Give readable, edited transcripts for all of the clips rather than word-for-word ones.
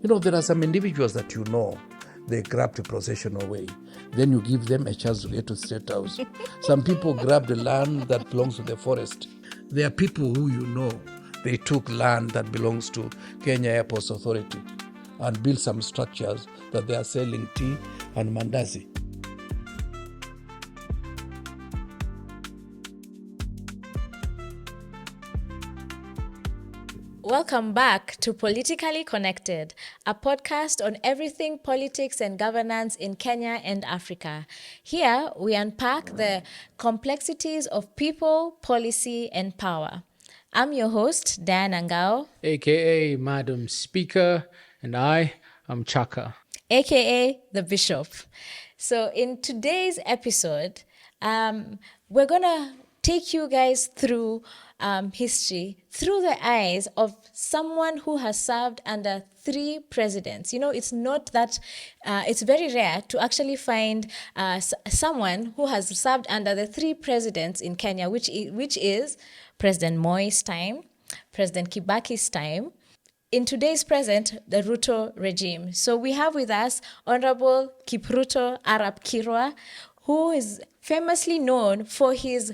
There are some individuals that they grabbed possession away. Then you give them a chance to get to the State House. Some people grabbed the land that belongs to the forest. There are people who they took land that belongs to Kenya Airports Authority and built some structures that they are selling tea and mandazi. Welcome back to Politically Connected, a podcast on everything politics and governance in Kenya and Africa. Here, we unpack the complexities of people, policy, and power. I'm your host, Diana Ngao, aka Madam Speaker, and I am Chaka, aka the Bishop. So in today's episode, we're going to take you guys through history through the eyes of someone who has served under 3 presidents. It's not that, it's very rare to actually find someone who has served under the 3 presidents in Kenya, which is President Moi's time, President Kibaki's time, in today's present, the Ruto regime. So we have with us Honorable Kipruto Arap Kirwa, who is famously known for his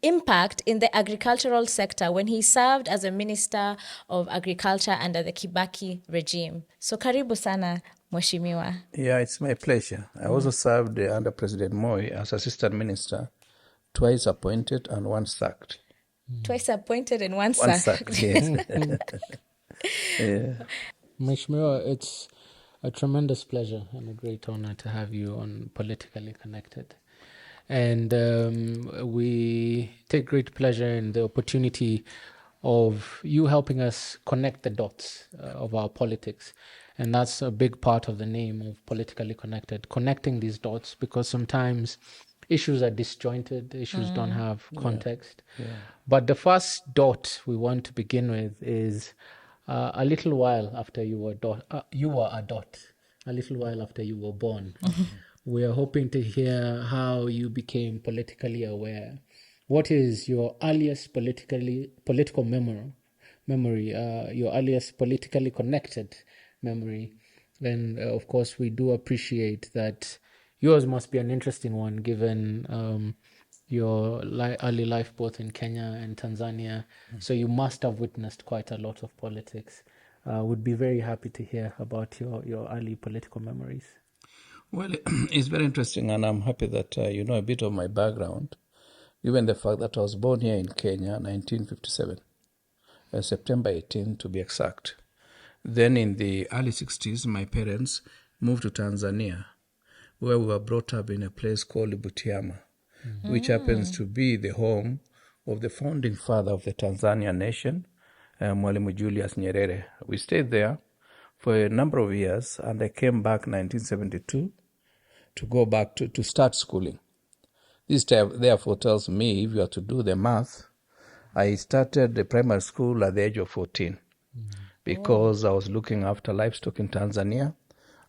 impact in the agricultural sector when he served as a Minister of Agriculture under the Kibaki regime. So karibu sana, Mheshimiwa. Yeah, it's my pleasure. I also served under President Moi as Assistant Minister, twice appointed and once sacked. Twice appointed and once sacked. Yes. Yeah. Mheshimiwa, it's a tremendous pleasure and a great honor to have you on Politically Connected. And we take great pleasure in the opportunity of you helping us connect the dots of our politics. And that's a big part of the name of Politically Connected, connecting these dots, because sometimes issues are disjointed, issues don't have context. Yeah. But the first dot we want to begin with is a little while after you were a dot, a little while after you were born. We are hoping to hear how you became politically aware. What is your earliest political memory, your earliest politically connected memory? And of course, we do appreciate that yours must be an interesting one, given your early life both in Kenya and Tanzania. So you must have witnessed quite a lot of politics. Would be very happy to hear about your early political memories. Well, it's very interesting, and I'm happy that you know a bit of my background, even the fact that I was born here in Kenya, 1957, September 18 to be exact. Then in the early 60s, my parents moved to Tanzania, where we were brought up in a place called Butiama, which happens to be the home of the founding father of the Tanzanian nation, Mwalimu Julius Nyerere. We stayed there for a number of years, and I came back 1972 to go back to start schooling. This therefore tells me, if you are to do the math, I started the primary school at the age of 14 because I was looking after livestock in Tanzania,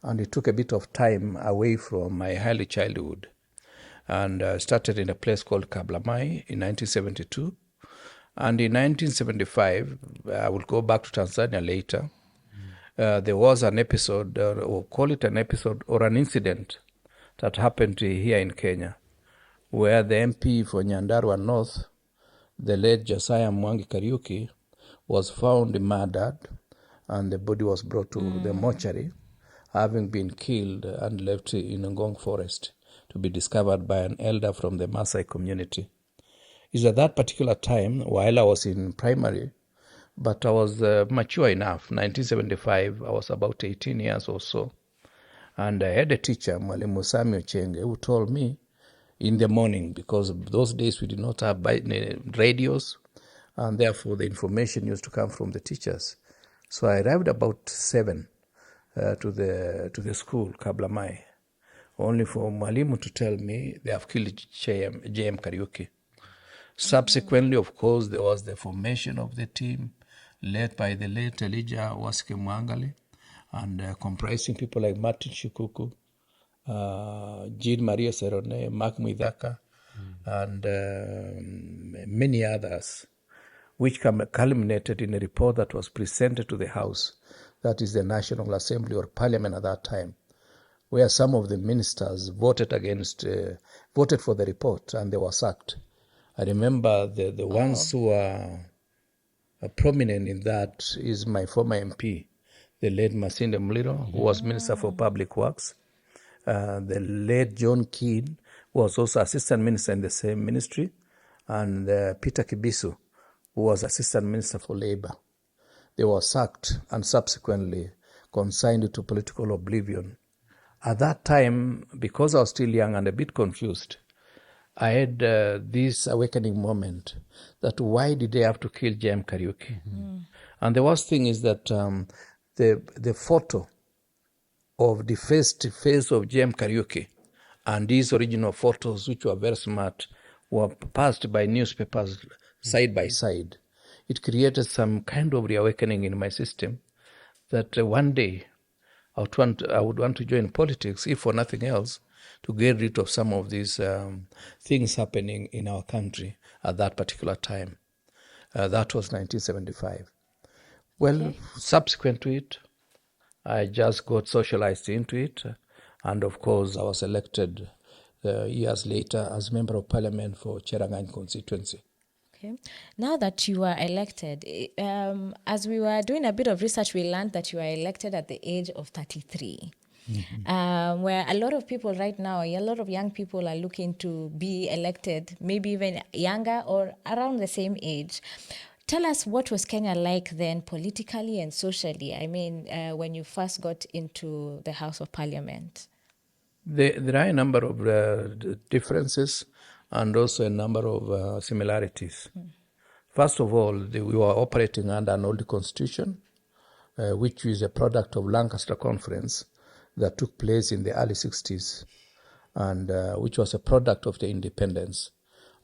and it took a bit of time away from my early childhood. And started in a place called Kablamai in 1972. And in 1975, I will go back to Tanzania later. There was an episode, or call it an episode, or an incident that happened here in Kenya, where the MP for Nyandarua North, the late JM Kariuki, was found murdered, and the body was brought to the mortuary, having been killed and left in Ngong Forest to be discovered by an elder from the Maasai community. It's at that particular time, while I was in primary, but I was mature enough. 1975, I was about 18 years or so. And I had a teacher, Mwalimu Sami Ochenge, who told me in the morning, because those days we did not have radios, and therefore the information used to come from the teachers. So I arrived about 7 to the school, Kablamai, only for Mwalimu to tell me they have killed JM Kariuki. Subsequently, of course, there was the formation of the team led by the late Elijah Wasike Mwangali, and comprising people like Martin Shikuku, Jean Maria Serone, Mark Muidhaka, and many others, which culminated in a report that was presented to the House that is the National Assembly or Parliament at that time, where some of the ministers voted for the report, and they were sacked. I remember the ones who are prominent in that is my former MP, the late Masinde Muliro, who was Minister for Public Works. The late John Keane was also Assistant Minister in the same ministry, and Peter Kibisu, who was Assistant Minister for Labour. They were sacked and subsequently consigned to political oblivion. At that time, because I was still young and a bit confused, I had this awakening moment that why did they have to kill JM Kariuki? And the worst thing is that the photo of the first face of JM Kariuki and these original photos, which were very smart, were passed by newspapers side by side. It created some kind of reawakening in my system that one day I would want to join politics, if for nothing else, to get rid of some of these things happening in our country at that particular time. That was 1975. Well, subsequent to it, I just got socialized into it. And of course, I was elected years later as Member of Parliament for Cherangany constituency. Okay. Now that you are elected, as we were doing a bit of research, we learned that you were elected at the age of 33. Where a lot of people right now, a lot of young people are looking to be elected, maybe even younger or around the same age. Tell us, what was Kenya like then politically and socially? I mean, when you first got into the House of Parliament. There are a number of differences and also a number of similarities. First of all, we were operating under an old constitution, which is a product of Lancaster Conference that took place in the early 60s, and which was a product of the independence.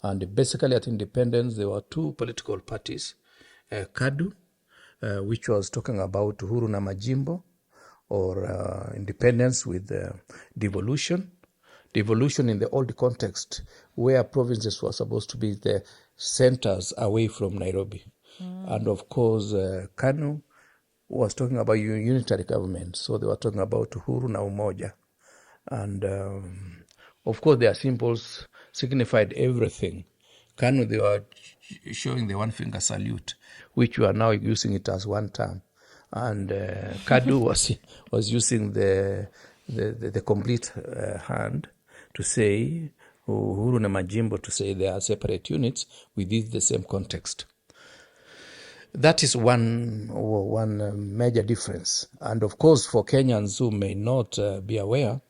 And basically at independence, there were two political parties, KADU, which was talking about Uhuru na Majimbo, or independence with devolution. Devolution in the old context, where provinces were supposed to be the centers away from Nairobi. And of course, KANU was talking about unitary government. So they were talking about Uhuru na Umoja. And of course, their symbols signified everything. KANU, they were showing the one finger salute, which we are now using it as one term. And KADU was using the complete hand to say, Uhuru na Majimbo to say they are separate units within the same context. That is one major difference. And of course, for Kenyans who may not be aware,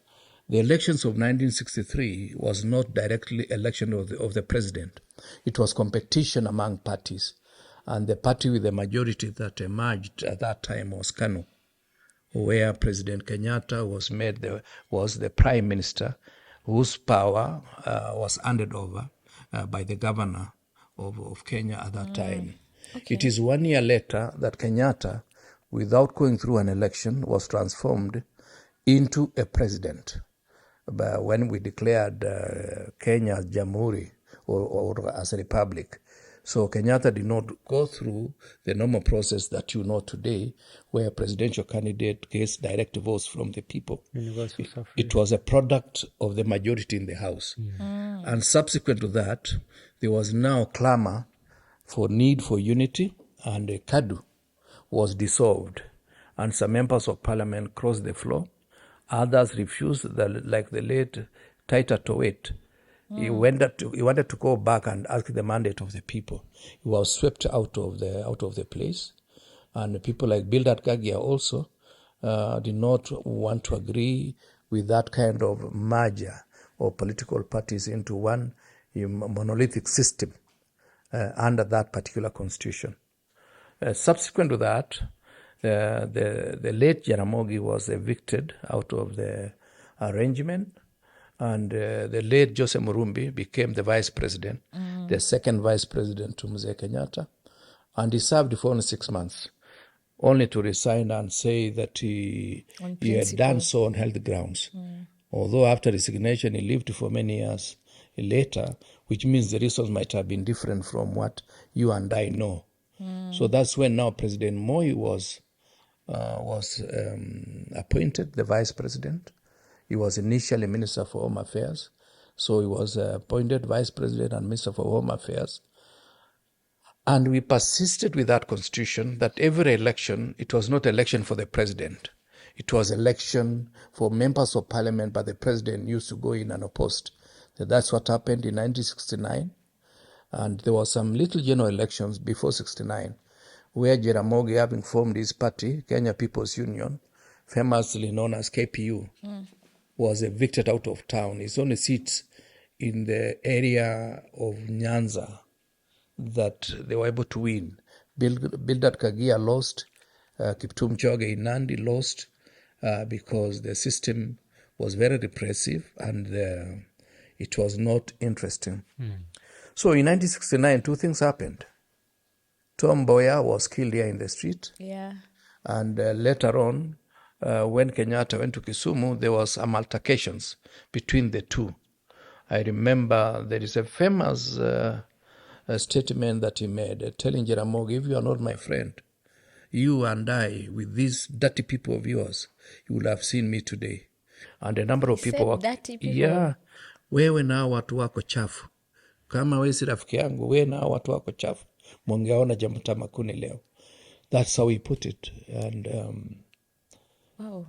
the elections of 1963 was not directly election of the president. It was competition among parties. And the party with the majority that emerged at that time was KANU, where President Kenyatta was the prime minister, whose power was handed over by the governor of Kenya at that time. Okay. It is 1 year later that Kenyatta, without going through an election, was transformed into a president. But when we declared Kenya as Jamhuri or as a republic, so Kenyatta did not go through the normal process that you know today, where a presidential candidate gets direct votes from the people. It was a product of the majority in the House. And subsequent to that, there was now clamor for need for unity, and KADU was dissolved. And some members of parliament crossed the floor. Others refused, like the late Taita Towet. He wanted to go back and ask the mandate of the people. He was swept out of the place, and people like Bildad Gagia also did not want to agree with that kind of merger of political parties into one monolithic system under that particular constitution. Subsequent to that, the late Jaramogi was evicted out of the arrangement. And the late Jose Murumbi became the vice president, the second vice president to Mzee Kenyatta. And he served for only 6 months, only to resign and say that he had done so on health grounds. Although after resignation, he lived for many years later, which means the reasons might have been different from what you and I know. So that's when now President Moi was was appointed the vice president. He was initially Minister for Home Affairs. So he was appointed vice president and Minister for Home Affairs. And we persisted with that constitution that every election, it was not election for the president. It was election for members of parliament, but the president used to go in and opposed. So that's what happened in 1969. And there was some little general elections before 69, where Jaramogi, having formed his party, Kenya People's Union, famously known as KPU, was evicted out of town. His only seats in the area of Nyanza that they were able to win. Bildad Kagia lost, Kiptum Choge in Nandi lost, because the system was very repressive and it was not interesting. So in 1969, two things happened. Tom Mboya was killed here in the street. Yeah. And later on, when Kenyatta went to Kisumu, there was some altercations between the two. I remember there is a famous statement that he made, telling Jaramogi, if you are not my friend, you and I, with these dirty people of yours, you would have seen me today. And a number of people were... Dirty people? Yeah. Wewe na watu wako chafu. Kama wewe si rafiki yangu, wewe na watu wako chafu. Mungeona Tamakuni leo. That's how he put it. And wow.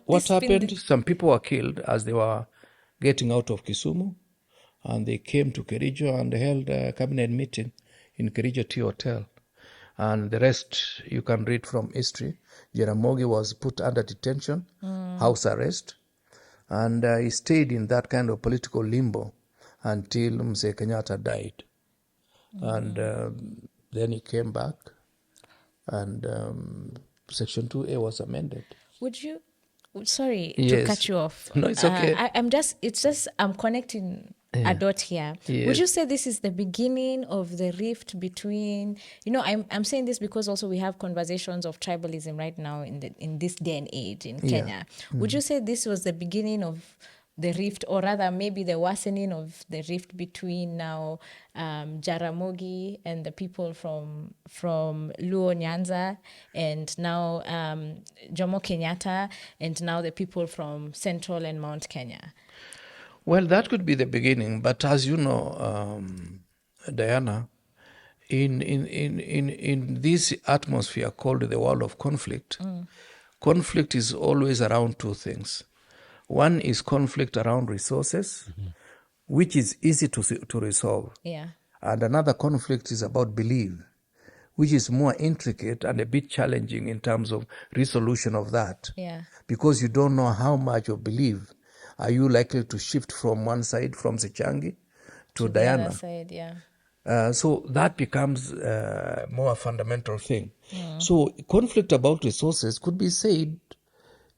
What happened? Some people were killed as they were getting out of Kisumu, and they came to Kericho and held a cabinet meeting in Kericho Tea Hotel. And the rest you can read from history. Jaramogi was put under detention, house arrest, and he stayed in that kind of political limbo until Mzee Kenyatta died. And then he came back, and Section 2A was amended. Would you... Sorry to Yes. cut you off. No, it's okay. I'm connecting a dot here. Yes. Would you say this is the beginning of the rift between, I'm saying this because also we have conversations of tribalism right now in this day and age in Kenya. Would you say this was the beginning of the rift, or rather maybe the worsening of the rift between now Jaramogi and the people from Luo Nyanza, and now Jomo Kenyatta, and now the people from Central and Mount Kenya? Well, that could be the beginning, but as you know, Diana, in this atmosphere called the world of conflict, conflict is always around two things. One is conflict around resources, which is easy to resolve. Yeah. And another conflict is about belief, which is more intricate and a bit challenging in terms of resolution of that. Yeah. Because you don't know how much of belief are you likely to shift from one side, from Sechangi to Diana. The other side, yeah. So that becomes more a fundamental thing. So conflict about resources could be said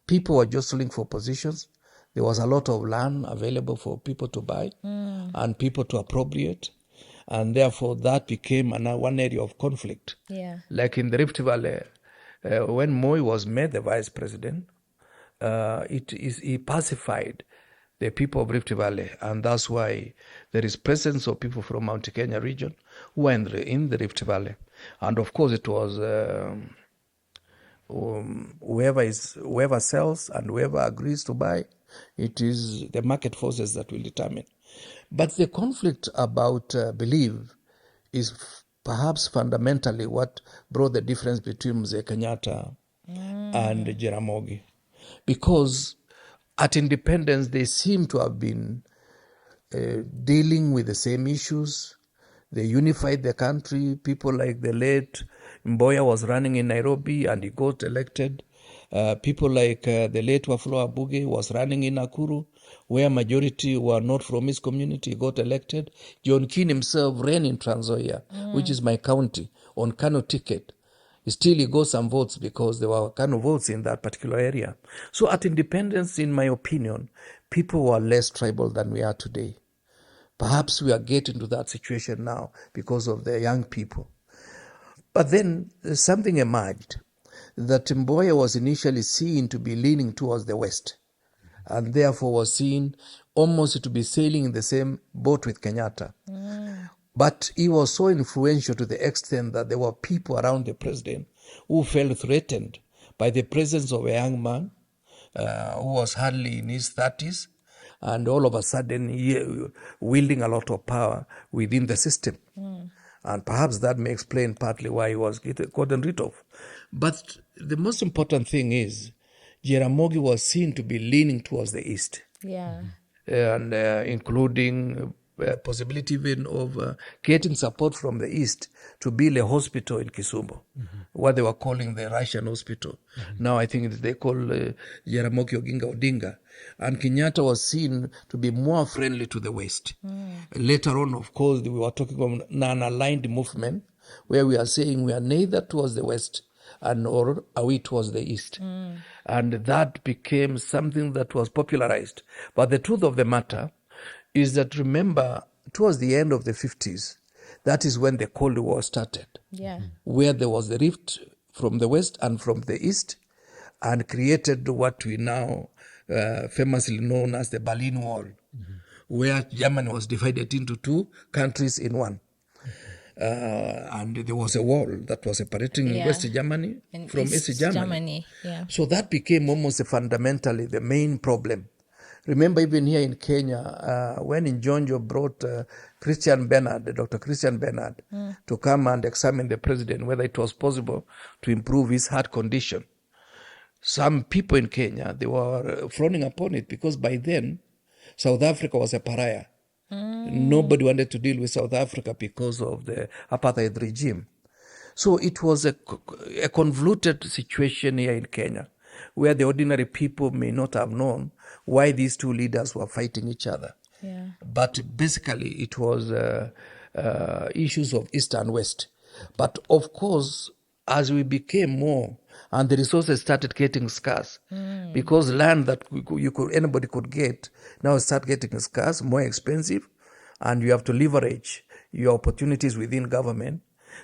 people were jostling for positions. There was a lot of land available for people to buy and people to appropriate. And therefore, that became one area of conflict. Yeah. Like in the Rift Valley, when Moi was made the vice president, he pacified the people of Rift Valley. And that's why there is presence of people from Mount Kenya region who are in the Rift Valley. And of course, it was... whoever sells and whoever agrees to buy, it is the market forces that will determine. But the conflict about belief is perhaps fundamentally what brought the difference between Mzee Kenyatta and Jaramogi. Because at independence, they seem to have been dealing with the same issues. They unified the country. People like the late Mboya was running in Nairobi and he got elected. People like the late Wafula Abuge was running in Nakuru, where majority were not from his community, he got elected. John Keane himself ran in Trans Nzoia, which is my county, on Kano ticket. Still he got some votes because there were Kano votes in that particular area. So at independence, in my opinion, people were less tribal than we are today. Perhaps we are getting to that situation now because of the young people. But then something emerged that Mboya was initially seen to be leaning towards the West and therefore was seen almost to be sailing in the same boat with Kenyatta. But he was so influential to the extent that there were people around the president who felt threatened by the presence of a young man who was hardly in his 30s, and all of a sudden wielding a lot of power within the system. And perhaps that may explain partly why he was gotten rid of. But the most important thing is Jaramogi was seen to be leaning towards the East. Yeah. And including possibility even of getting support from the East to build a hospital in Kisumu, what they were calling the Russian hospital. Now I think they call Jaramogi Oginga Odinga. And Kenyatta was seen to be more friendly to the West. Later on, of course, we were talking about an aligned movement where we are saying we are neither towards the West and nor are we towards the East. And that became something that was popularized. But the truth of the matter is that, remember, towards the end of the 50s, that is when the Cold War started. Yeah. Where there was a rift from the West and from the East, and created what we now famously known as the Berlin Wall, where Germany was divided into two countries in one. And there was a wall that was separating West Germany and from East Germany. Yeah. So that became almost fundamentally the main problem. Remember, even here in Kenya, when Njonjo brought Dr. Christian Bernard, to come and examine the president, whether it was possible to improve his heart condition. Some people in Kenya, they were frowning upon it because by then, South Africa was a pariah. Nobody wanted to deal with South Africa because of the apartheid regime. So it was a convoluted situation here in Kenya, where the ordinary people may not have known why these two leaders were fighting each other. Yeah. But basically, it was issues of East and West. But of course, as we became more, and the resources started getting scarce, because land that anybody could get now start getting scarce, more expensive, and you have to leverage your opportunities within government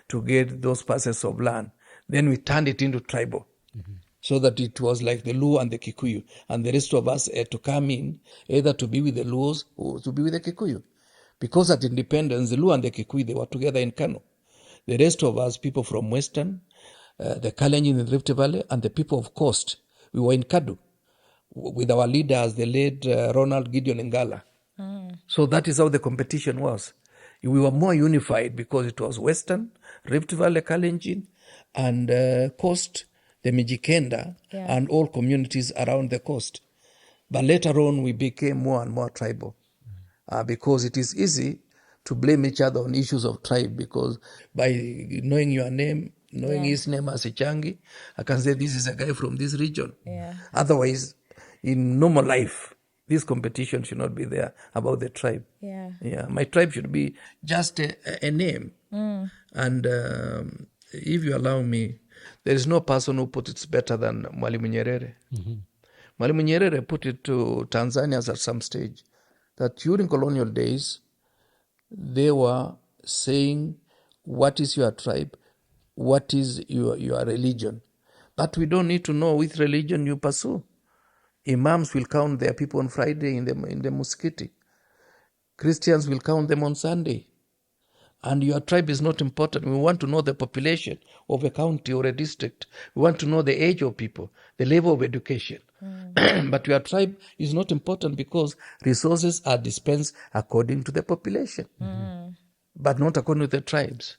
to get those parcels of land. Then we turned it into tribal, so that it was like the Luo and the Kikuyu, and the rest of us had to come in either to be with the Luos or to be with the Kikuyu. Because at independence, the Luo and the Kikuyu, they were together in Kano. The rest of us, people from Western, the Kalenjin in the Rift Valley, and the people of Coast, we were in Kadu with our leaders, the late Ronald Gideon Ngala. So that is how the competition was. We were more unified because it was Western, Rift Valley, Kalenjin, and Coast, the Mijikenda, and all communities around the coast. But later on, we became more and more tribal because it is easy to blame each other on issues of tribe, because by knowing your name, knowing his name as Ichangi, I can say this is a guy from this region. Otherwise, in normal life, this competition should not be there about the tribe. My tribe should be just a name. And if you allow me, there is no person who put it better than Mwalimu Nyerere. Mwalimu Nyerere put it to Tanzanians at some stage that during colonial days, they were saying, what is your tribe? What is your religion? But we don't need to know which religion you pursue. Imams will count their people on Friday in the mosque. Christians will count them on Sunday. And your tribe is not important. We want to know the population of a county or a district. We want to know the age of people, the level of education. But your tribe is not important because resources are dispensed according to the population, but not according to the tribes.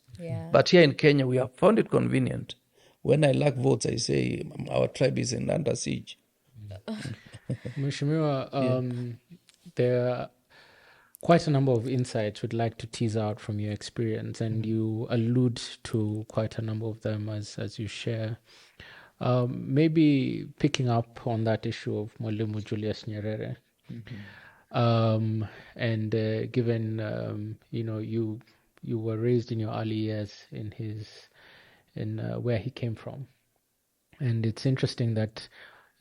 But here in Kenya, we have found it convenient. When I lack votes, I say our tribe is under siege. Mheshimiwa, there are quite a number of insights we'd like to tease out from your experience, and you allude to quite a number of them as you share. Maybe picking up on that issue of Mwalimu Julius Nyerere, and given you were raised in your early years in where he came from, and it's interesting that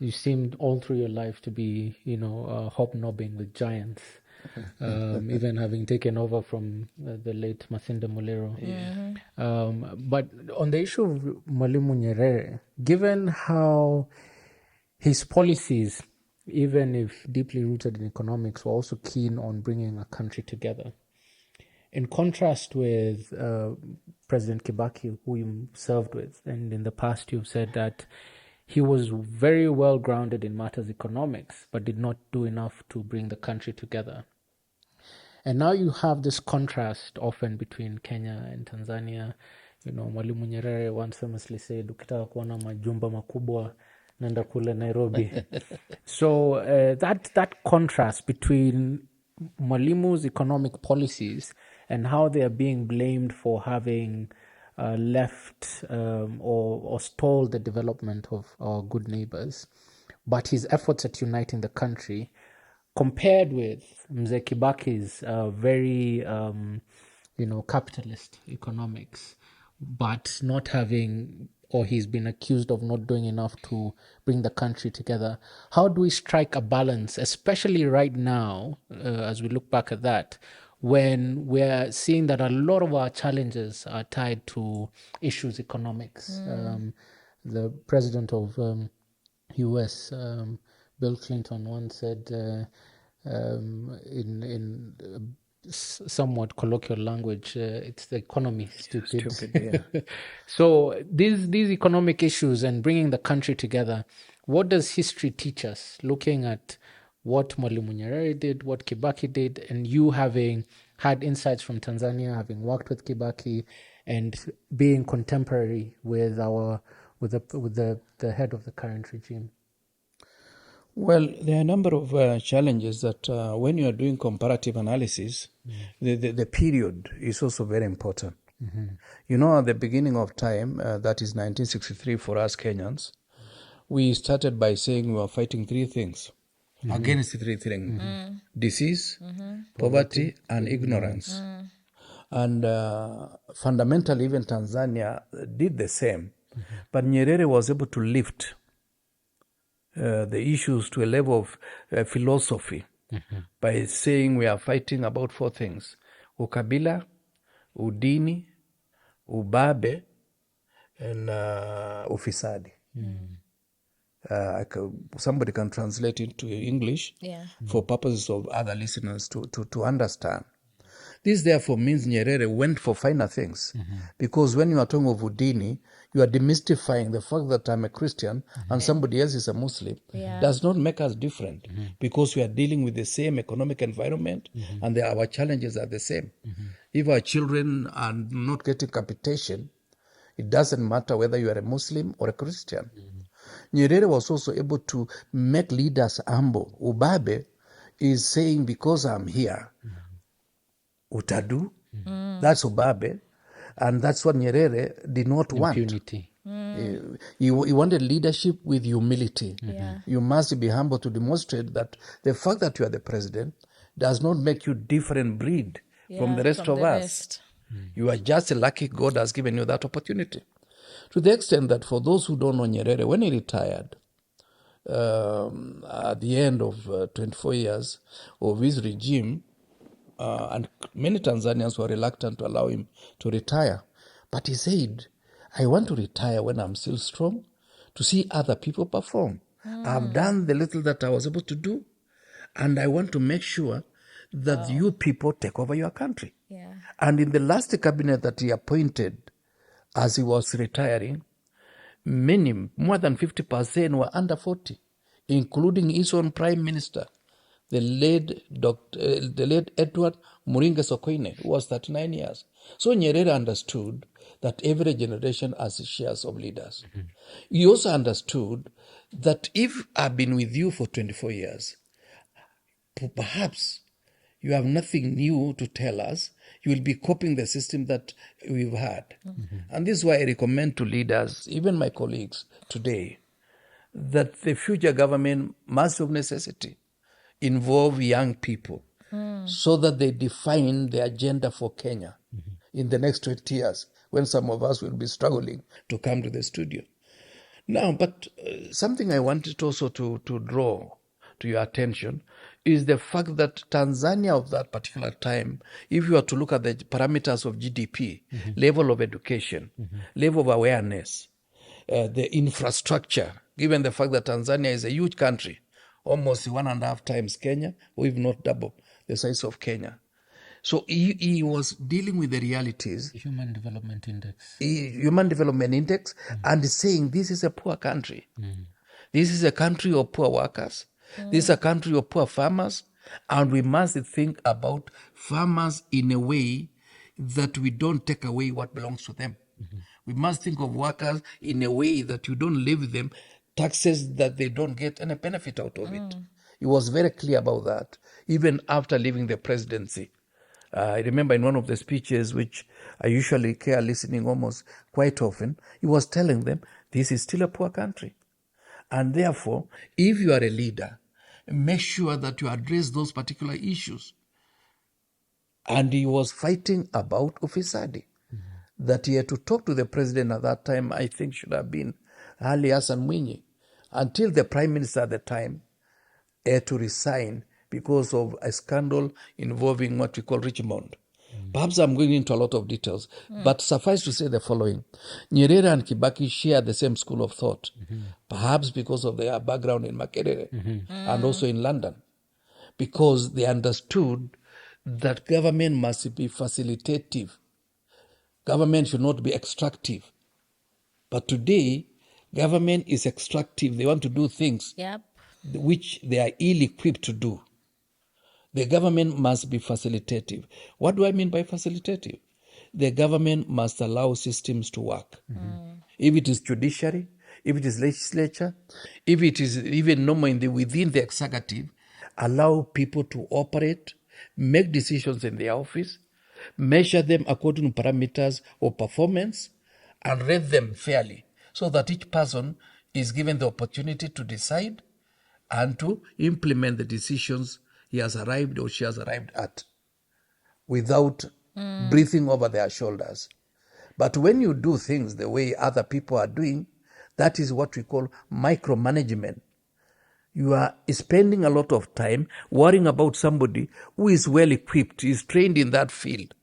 you seemed all through your life to be hobnobbing with giants. Even having taken over from the late Masinde Muliro. But on the issue of Mwalimu Nyerere, given how his policies, even if deeply rooted in economics, were also keen on bringing a country together, In contrast with President Kibaki, who you served with, and in the past you've said that he was very well grounded in matters economics, but did not do enough to bring the country together. And now you have this contrast often between Kenya and Tanzania. You know, Mwalimu Nyerere once famously said, ukitaka kuona majumba makubwa, nenda kule Nairobi. So that contrast between Mwalimu's economic policies and how they are being blamed for having left or stalled the development of our good neighbors, but his efforts at uniting the country, compared with Mzee Kibaki's very, capitalist economics, but not having, or he's been accused of not doing enough to bring the country together. How do we strike a balance, especially right now, as we look back at that, when we're seeing that a lot of our challenges are tied to issues economics? The president of US, Bill Clinton, once said in somewhat colloquial language, it's the economy, stupid. Yeah. So these economic issues and bringing the country together, what does history teach us, looking at what Mwalimu Nyerere did, what Kibaki did, and you having had insights from Tanzania, having worked with Kibaki, and being contemporary with the head of the current regime? Well, there are a number of challenges that when you are doing comparative analysis, the period is also very important. You know, at the beginning of time, that is 1963 for us Kenyans, we started by saying we were fighting three things, against three things, disease, poverty, and ignorance. And fundamentally, even Tanzania did the same. But Nyerere was able to lift the issues to a level of philosophy by saying we are fighting about four things: ukabila, udini, ubabe, and ufisadi. Somebody can translate it to English for purposes of other listeners to understand. This therefore means Nyerere went for finer things, because when you are talking of udini, you are demystifying the fact that I'm a Christian and somebody else is a Muslim. Does not make us different, because we are dealing with the same economic environment and our challenges are the same. If our children are not getting capitation, it doesn't matter whether you are a Muslim or a Christian. Nyerere was also able to make leaders humble. Ubabe is saying, because I'm here, utadu, that's ubabe, and that's what Nyerere did not want. Impunity. He wanted leadership with humility. You must be humble to demonstrate that the fact that you are the president does not make you different breed from the rest of us. You are just a lucky God has given you that opportunity. To the extent that for those who don't know Nyerere, when he retired at the end of 24 years of his regime, and many Tanzanians were reluctant to allow him to retire. But he said, I want to retire when I'm still strong, to see other people perform. I've done the little that I was able to do, and I want to make sure that you people take over your country. And in the last cabinet that he appointed as he was retiring, many, more than 50% were under 40, including his own prime minister, the late Edward Muringa Sokoine, who was 39 years. So Nyerere understood that every generation has shares of leaders. He also understood that if I've been with you for 24 years, perhaps you have nothing new to tell us. You will be copying the system that we've had. And this is why I recommend to leaders, even my colleagues today, that the future government must of necessity involve young people so that they define the agenda for Kenya in the next 20 years, when some of us will be struggling to come to the studio. Now, but something I wanted also to draw to your attention is the fact that Tanzania of that particular time, if you are to look at the parameters of GDP, level of education, level of awareness, the infrastructure, given the fact that Tanzania is a huge country, almost 1.5 times Kenya, or if not double the size of Kenya. So he was dealing with the realities, Human Development Index. Human Development Index, and saying this is a poor country. This is a country of poor workers. This is a country of poor farmers. And we must think about farmers in a way that we don't take away what belongs to them. We must think of workers in a way that you don't leave them taxes that they don't get any benefit out of it. He was very clear about that, even after leaving the presidency. I remember in one of the speeches, which I usually care listening almost quite often, he was telling them, this is still a poor country. And therefore, if you are a leader, make sure that you address those particular issues. And he was fighting about ufisadi. That he had to talk to the president at that time, I think should have been Ali Hassan Mwinyi, until the prime minister at the time had to resign because of a scandal involving what we call Richmond. Perhaps I'm going into a lot of details, but suffice to say the following. Nyerere and Kibaki share the same school of thought, perhaps because of their background in Makerere and also in London, because they understood that government must be facilitative. Government should not be extractive. But today, government is extractive. They want to do things which they are ill-equipped to do. The government must be facilitative. What do I mean by facilitative? The government must allow systems to work. If it is judiciary, if it is legislature, if it is even normally within the executive, allow people to operate, make decisions in the office, measure them according to parameters of performance, and rate them fairly so that each person is given the opportunity to decide and to implement the decisions he has arrived or she has arrived at without breathing over their shoulders. But when you do things the way other people are doing, that is what we call micromanagement. You are spending a lot of time worrying about somebody who is well equipped, is trained in that field,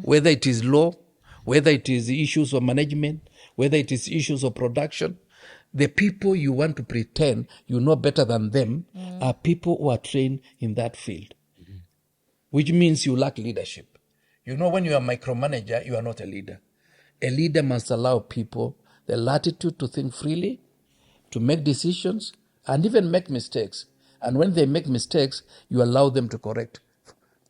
whether it is law, whether it is issues of management, whether it is issues of production. The people you want to pretend you know better than them are people who are trained in that field, which means you lack leadership. You know, when you are a micromanager, you are not a leader. A leader must allow people the latitude to think freely, to make decisions, and even make mistakes. And when they make mistakes, you allow them to correct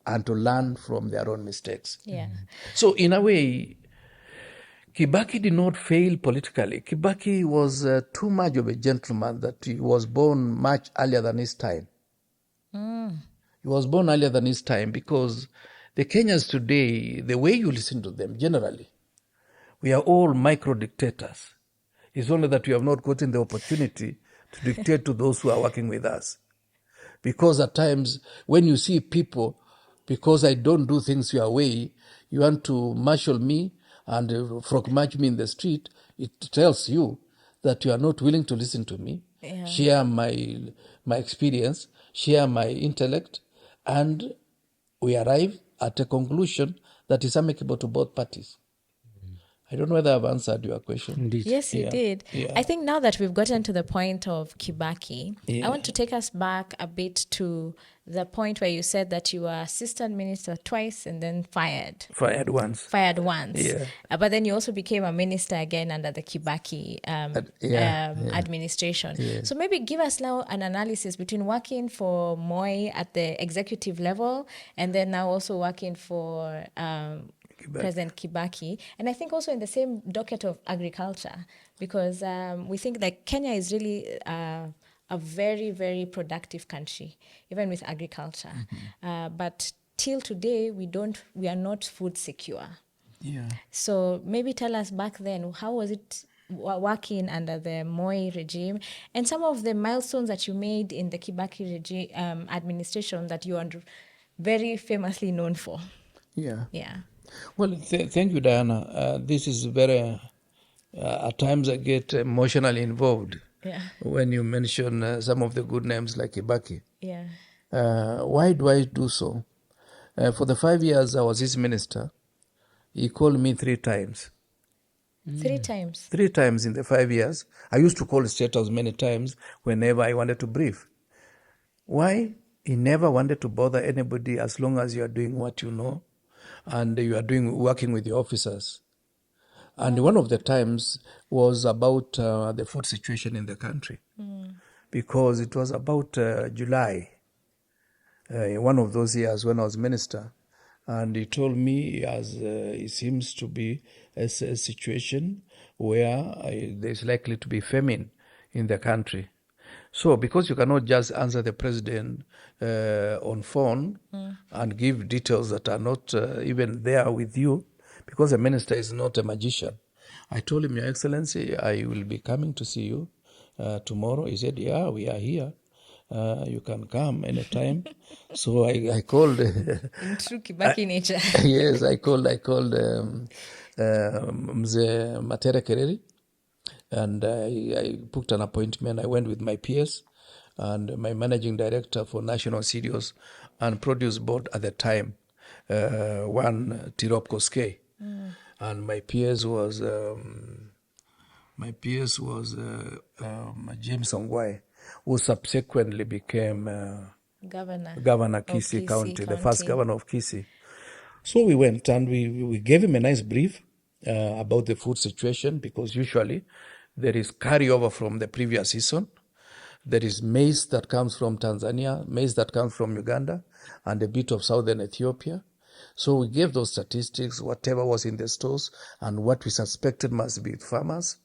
and to learn from their own mistakes. Yeah. So in a way, Kibaki did not fail politically. Kibaki was too much of a gentleman that he was born much earlier than his time. He was born earlier than his time because the Kenyans today, the way you listen to them generally, we are all micro-dictators. It's only that we have not gotten the opportunity to dictate to those who are working with us. Because at times, when you see people, because I don't do things your way, you want to marshal me and frog march me in the street, it tells you that you are not willing to listen to me, share my experience, share my intellect, and we arrive at a conclusion that is amicable to both parties. I don't know whether I've answered your question. Indeed. Yes, you did. Yeah. I think now that we've gotten to the point of Kibaki, I want to take us back a bit to the point where you said that you were assistant minister twice and then fired. Fired once. Fired once. Yeah. But then you also became a minister again under the Kibaki administration. Yeah. So maybe give us now an analysis between working for Moi at the executive level and then now also working for President Kibaki, and I think also in the same docket of agriculture, because we think that Kenya is really a very, very productive country, even with agriculture. But till today, we are not food secure. Yeah. So maybe tell us back then, how was it working under the Moi regime, and some of the milestones that you made in the Kibaki regime administration that you are very famously known for. Yeah. Yeah. Well, thank you, Diana. This is very, at times I get emotionally involved when you mention some of the good names like Kibaki. Yeah. Why do I do so? For the 5 years I was his minister, he called me 3 times. 3 times? 3 times in the 5 years. I used to call State House many times whenever I wanted to brief. Why? He never wanted to bother anybody as long as you are doing what you know and you are working with the officers. And one of the times was about the food situation in the country, because it was about July, one of those years when I was minister, and he told me it seems to be a situation where there's likely to be famine in the country. So because you cannot just answer the president on phone and give details that are not even there with you, because the minister is not a magician. I told him, Your Excellency, I will be coming to see you tomorrow. He said, yeah, we are here. You can come anytime. So I called. In true Kibaki nature. Yes, I called Mzee Matere Kereri, and I booked an appointment. I went with my peers and my managing director for National Studios and Produce Board at the time, one Tirop Koske. And my peers was James Mwai, who subsequently became Governor Kisii County, the first governor of Kisii. So we went and we gave him a nice brief about the food situation, because usually there is carryover from the previous season. There is maize that comes from Tanzania, maize that comes from Uganda, and a bit of southern Ethiopia. So we gave those statistics, whatever was in the stores, and what we suspected must be farmers,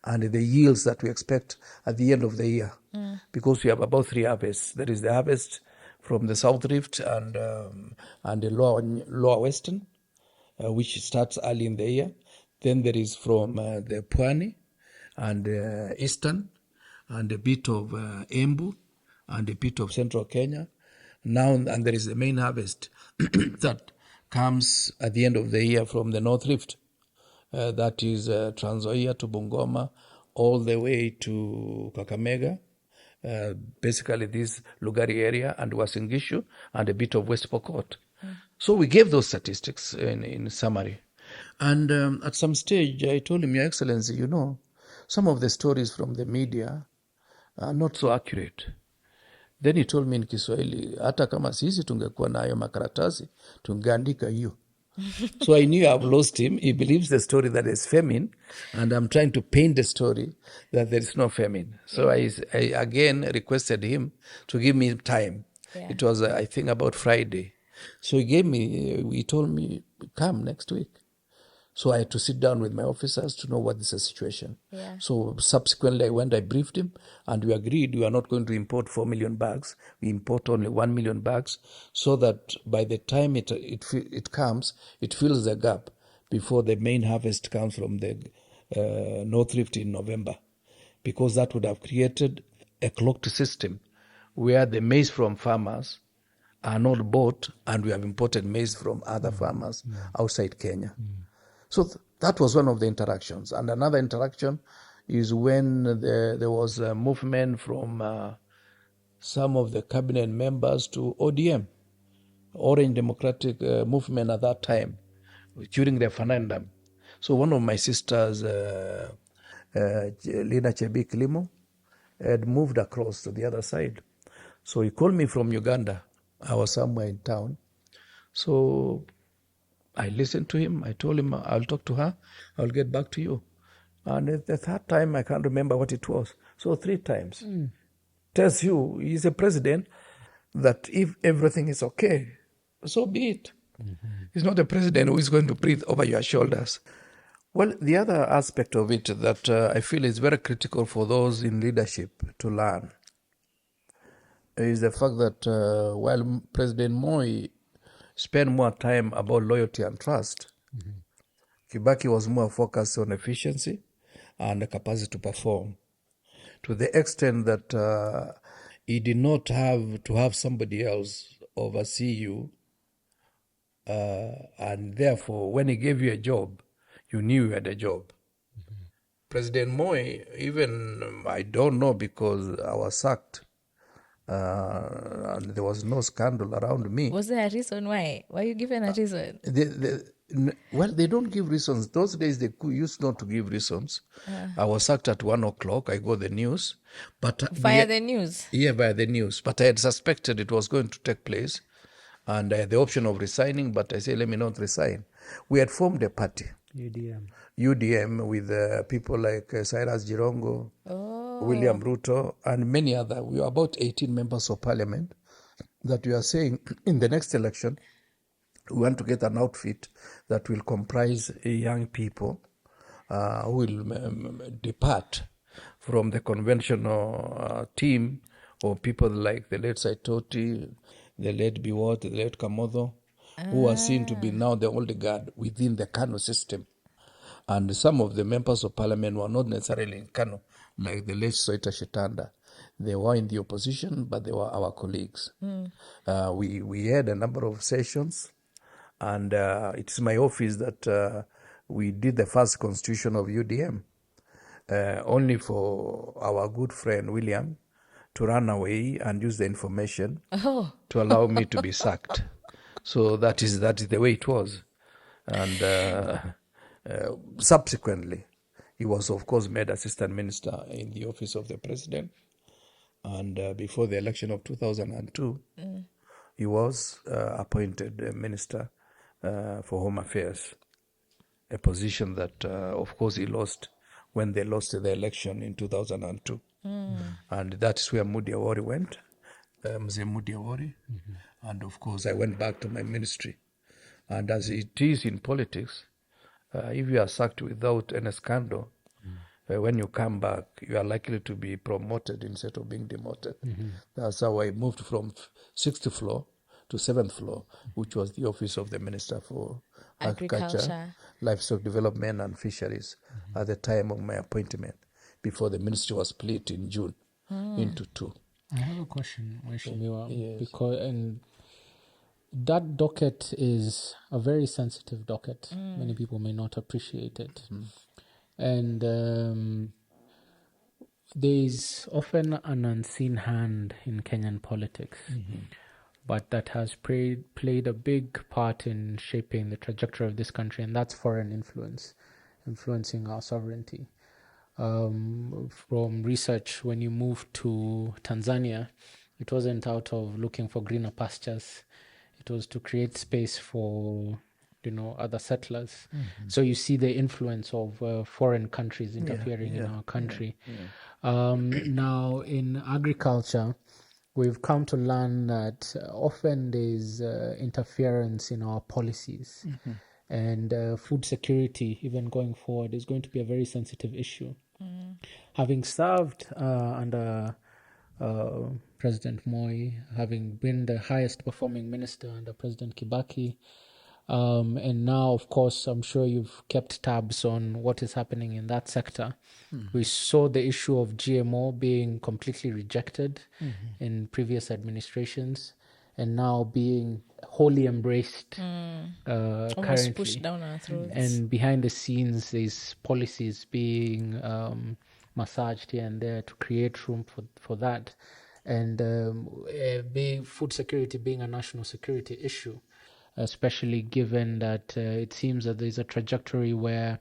and the yields that we expect at the end of the year. Because we have about 3 harvests. There is the harvest from the South Rift and the lower Western, which starts early in the year. Then there is from the Pwani and Eastern, and a bit of Embu, and a bit of Central Kenya. Now, and there is the main harvest that comes at the end of the year from the North Rift. That is Trans Nzoia to Bungoma, all the way to Kakamega, basically this Lugari area, and Uasin Gishu, and a bit of West Pokot. So we gave those statistics in summary. And at some stage, I told him, Your Excellency, some of the stories from the media are not so accurate. Then he told me in Kiswahili, hata kama sisi tungekuwa na hayo makaratasi, tungeandika hiyo. So I knew I've lost him. He believes the story that there's famine, and I'm trying to paint the story that there is no famine. So I again requested him to give me time. Yeah. It was, I think, about Friday. So he told me, come next week. So I had to sit down with my officers to know what is the situation. Yeah. So subsequently I briefed him, and we agreed we are not going to import 4 million bags. We import only 1 million bags, so that by the time it comes, it fills the gap before the main harvest comes from the North Rift in November. Because that would have created a clocked system where the maize from farmers are not bought, and we have imported maize from other farmers outside Kenya. So that was one of the interactions. And another interaction is when there was a movement from some of the cabinet members to ODM, Orange Democratic Movement at that time, during the referendum. So one of my sisters, Lina Chebik Limo, had moved across to the other side. So he called me from Uganda. I was somewhere in town. So I listened to him. I told him, I'll talk to her. I'll get back to you. And the third time, I can't remember what it was. So 3 times. Tells you, he's a president, that if everything is okay, so be it. He's not a president who is going to breathe over your shoulders. Well, the other aspect of it that I feel is very critical for those in leadership to learn is the fact that while President Moi spent more time about loyalty and trust, Kibaki was more focused on efficiency and the capacity to perform, to the extent that he did not have to have somebody else oversee you, and therefore when he gave you a job, you knew you had a job. President Moi, even, I don't know, because I was sacked, and there was no scandal around me. Was there a reason why? Were you given a reason? Well, they don't give reasons. Those days they used not to give reasons. I was sacked at 1:00. I got the news, but via the news. Yeah, via the news. But I had suspected it was going to take place, And I had the option of resigning, but I said, let me not resign. We had formed a party, UDM, with people like Cyrus Jirongo, William Ruto, and many other. We were about 18 members of parliament that we are saying in the next election, we want to get an outfit that will comprise young people who will depart from the conventional team of people like the late Saitoti, the late Biwot, the late Kamodho, who are seen to be now the old guard within the Kano system. And some of the members of parliament were not necessarily in Kano, like the late Soita Shetanda. They were in the opposition, but they were our colleagues. We had a number of sessions, and it's my office that we did the first constitution of UDM, only for our good friend William to run away and use the information to allow me to be sacked. So that is the way it was. And subsequently, he was, of course, made assistant minister in the office of the president. And before the election of 2002, he was appointed minister for Home Affairs, a position that, of course, he lost when they lost the election in 2002. And that is where Mudi Awori went, Mzee Mudi Awori. And, of course, I went back to my ministry. And as it is in politics, if you are sacked without any scandal, when you come back, you are likely to be promoted instead of being demoted. That's how I moved from 6th floor to 7th floor, which was the office of the Minister for Agriculture, Livestock Development and Fisheries at the time of my appointment, before the ministry was split in June into two. I have a question, Mheshimiwa, Yes. because that docket is a very sensitive docket. Many people may not appreciate it. And there is often an unseen hand in Kenyan politics, but that has played a big part in shaping the trajectory of this country, and that's foreign influence, influencing our sovereignty. From research, when you moved to Tanzania, it wasn't out of looking for greener pastures. It was to create space for, other settlers. So you see the influence of foreign countries interfering in our country. Now, in agriculture, we've come to learn that often there's interference in our policies. And food security, even going forward, is going to be a very sensitive issue. Having served under President Moi, having been the highest performing minister under President Kibaki, and now, of course, I'm sure you've kept tabs on what is happening in that sector. We saw the issue of GMO being completely rejected in previous administrations, and now being wholly embraced almost currently. pushed down our throats. And behind the scenes, there's policies being massaged here and there to create room for that. And food security being a national security issue, especially given that it seems that there's a trajectory where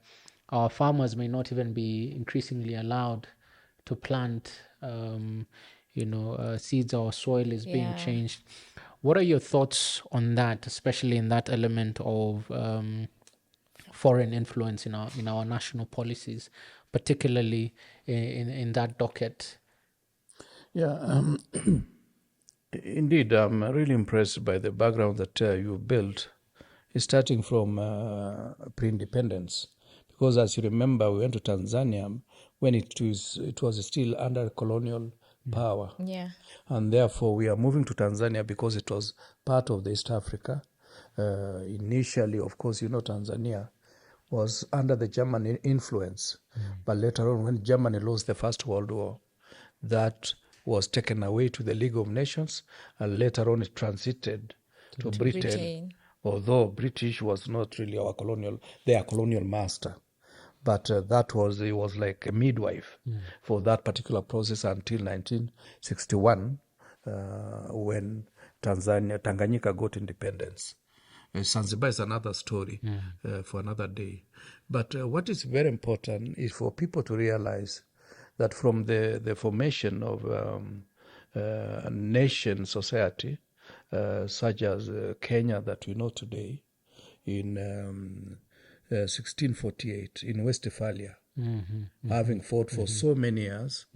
our farmers may not even be increasingly allowed to plant seeds, or soil is being changed. What are your thoughts on that, especially in that element of foreign influence in our national policies, particularly in that docket? Yeah, indeed, I'm really impressed by the background that you've built, starting from pre-independence. Because as you remember, we went to Tanzania when it was still under colonial power. Yeah. And therefore, we are moving to Tanzania because it was part of the East Africa. Initially, of course, Tanzania was under the German influence. But later on, when Germany lost the First World War, that was taken away to the League of Nations, and later on it transited to Britain. Although British was not really their colonial master. But it was like a midwife for that particular process until 1961, when Tanganyika got independence. Zanzibar is another story for another day. But what is very important is for people to realize that from the formation of nation society, such as Kenya that we know today, in 1648 in Westphalia, having fought for so many years,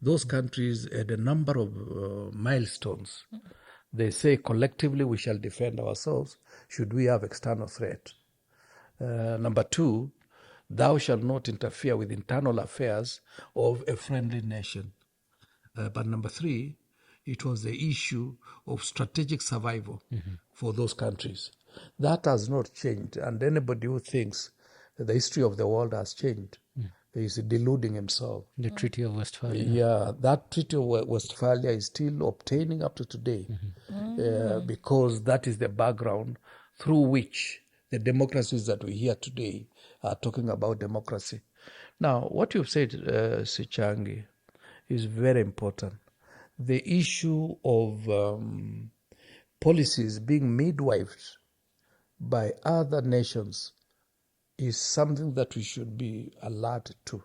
those countries had a number of milestones. They say collectively we shall defend ourselves should we have external threat. Number two, thou shalt not interfere with internal affairs of a friendly nation. But number three, it was the issue of strategic survival for those countries. That has not changed. And anybody who thinks that the history of the world has changed is deluding himself. The Treaty of Westphalia. Yeah, that Treaty of Westphalia is still obtaining up to today because that is the background through which the democracies that we hear today are talking about democracy. Now, what you've said, Sichangi, is very important. The issue of policies being midwifed by other nations is something that we should be alert to.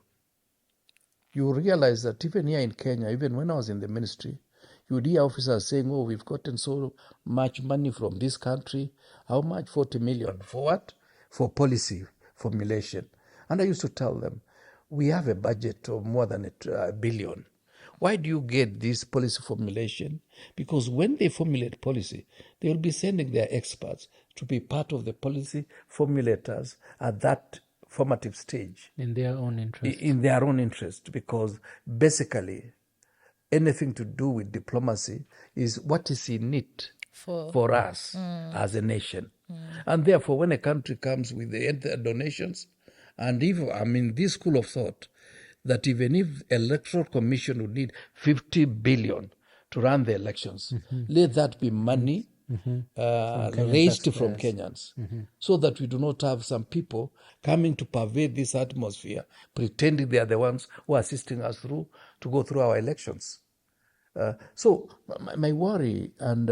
You realize that even here in Kenya, even when I was in the ministry, you would hear officers saying, oh, we've gotten so much money from this country. How much? 40 million. For what? For policy formulation. And I used to tell them, we have a budget of more than a billion. Why do you get this policy formulation? Because when they formulate policy, they will be sending their experts to be part of the policy formulators at that formative stage. In their own interest. In their own interest, because basically anything to do with diplomacy is what is in it for us as a nation. And therefore, when a country comes with the donations, and this school of thought, that even if electoral commission would need 50 billion to run the elections, let that be money raised from Kenyans, so that we do not have some people coming to pervade this atmosphere, pretending they are the ones who are assisting us to go through our elections. So my worry, and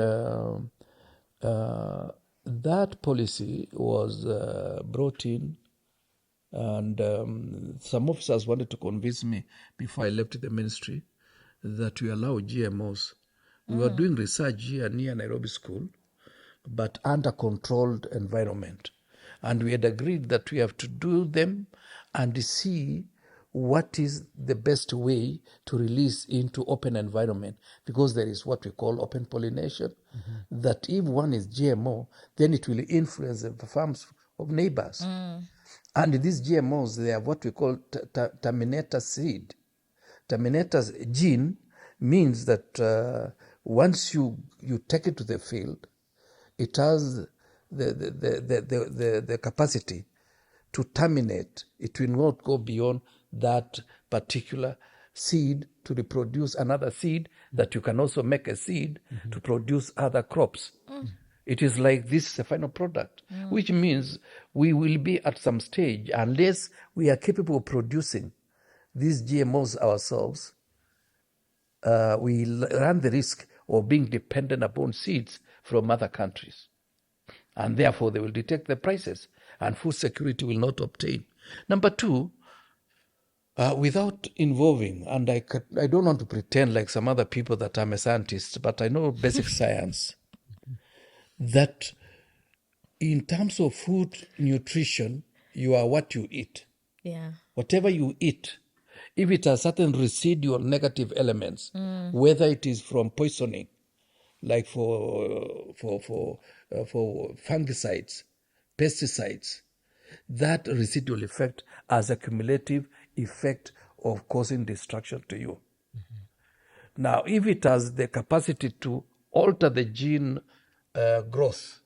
that policy was brought in, and some officers wanted to convince me before I left the ministry that we allow GMOs. We were doing research here near Nairobi School, but under controlled environment. And we had agreed that we have to do them and see what is the best way to release into open environment, because there is what we call open pollination, that if one is GMO, then it will influence the farms of neighbors. And these GMOs, they have what we call terminator seed. Terminator's gene means that once you take it to the field, it has the capacity to terminate. It will not go beyond that particular seed to reproduce another seed, that you can also make a seed to produce other crops. It is like this is a final product, which means we will be at some stage, unless we are capable of producing these GMOs ourselves, we run the risk of being dependent upon seeds from other countries. And therefore, they will detect the prices, and food security will not obtain. Number two, without involving, and I don't want to pretend like some other people that I'm a scientist, but I know basic science, that in terms of food nutrition, you are what you eat. Yeah. Whatever you eat, if it has certain residual negative elements, whether it is from poisoning, like for fungicides, pesticides, that residual effect has a cumulative effect of causing destruction to you. Now, if it has the capacity to alter the gene growth,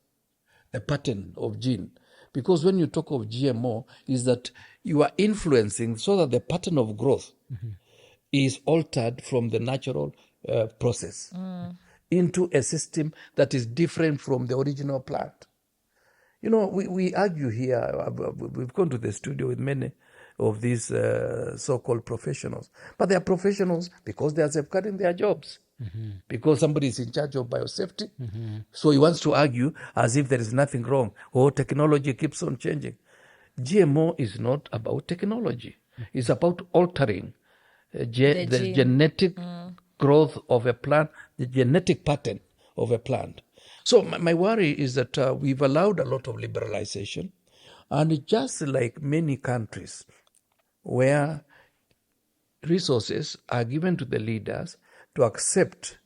the pattern of gene, because when you talk of GMO, is that you are influencing so that the pattern of growth is altered from the natural process into a system that is different from the original plant. You know, we argue here, we've gone to the studio with many of these so-called professionals, but they are professionals because they are safeguarding their jobs. Because somebody is in charge of biosafety. So he wants to argue as if there is nothing wrong, or technology keeps on changing. GMO is not about technology. It's about altering the genetic growth of a plant, the genetic pattern of a plant. So my worry is that we've allowed a lot of liberalization, and just like many countries where resources are given to the leaders to accept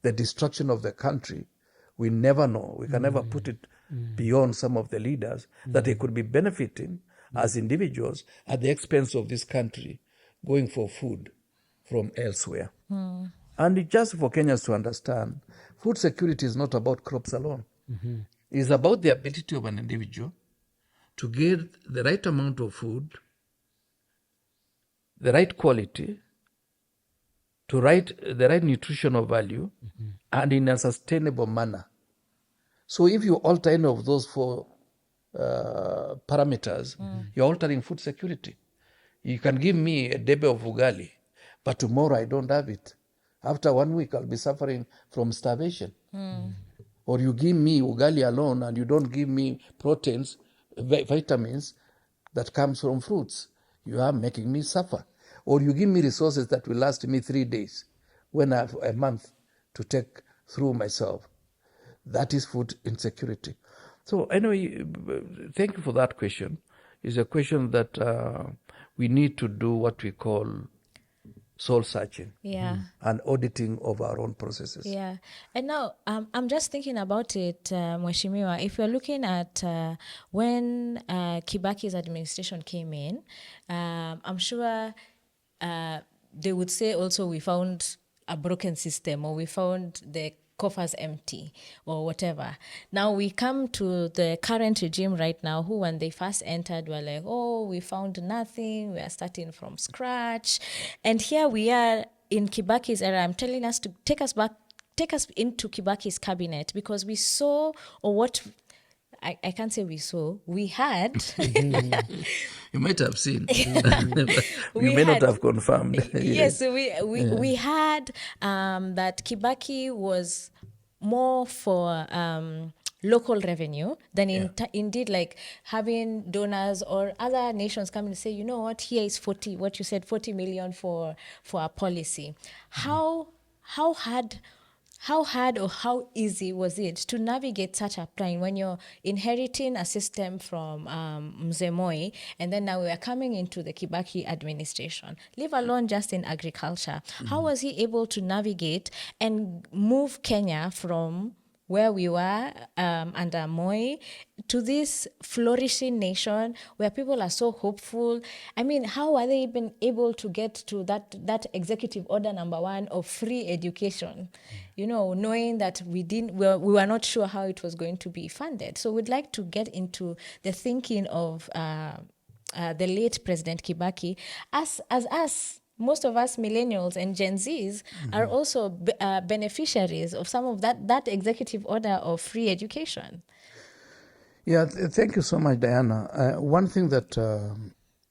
the destruction of the country, we never know. We can never put it beyond some of the leaders that they could be benefiting as individuals at the expense of this country, going for food from elsewhere. And just for Kenyans to understand, food security is not about crops alone. It's about the ability of an individual to get the right amount of food, the right quality, to the right nutritional value, and in a sustainable manner. So if you alter any of those four parameters, you're altering food security. You can give me a debe of ugali, but tomorrow I don't have it. After 1 week, I'll be suffering from starvation. Or you give me ugali alone and you don't give me proteins, vitamins that comes from fruits. You are making me suffer. Or you give me resources that will last me 3 days when I have a month to take through myself. That is food insecurity. So anyway, thank you for that question. It's a question that we need to do what we call soul searching and auditing of our own processes. Yeah. And now I'm just thinking about it, Mheshimiwa. If you're looking at when Kibaki's administration came in, I'm sure they would say also we found a broken system, or we found the coffers empty, or whatever. Now we come to the current regime right now, who when they first entered were like, oh, we found nothing, we are starting from scratch. And here we are in Kibaki's era. I'm telling us to take us into Kibaki's cabinet, because we saw, or what I can't say we saw, we had. You might have seen. You may not have confirmed. Yes, we had that Kibaki was more for local revenue than indeed like having donors or other nations come and say, you know what, here is 40 million for a policy. How hard or how easy was it to navigate such a time when you're inheriting a system from Mzee Moi, and then now we are coming into the Kibaki administration, leave alone just in agriculture? How was he able to navigate and move Kenya from where we were under Moi to this flourishing nation where people are so hopeful? I mean, how are they even able to get to that executive order number 1 of free education? You know, knowing that we were not sure how it was going to be funded. So we'd like to get into the thinking of the late President Kibaki, as most of us millennials and Gen Zs are also beneficiaries of some of that executive order of free education. Yeah, thank you so much, Diana. One thing that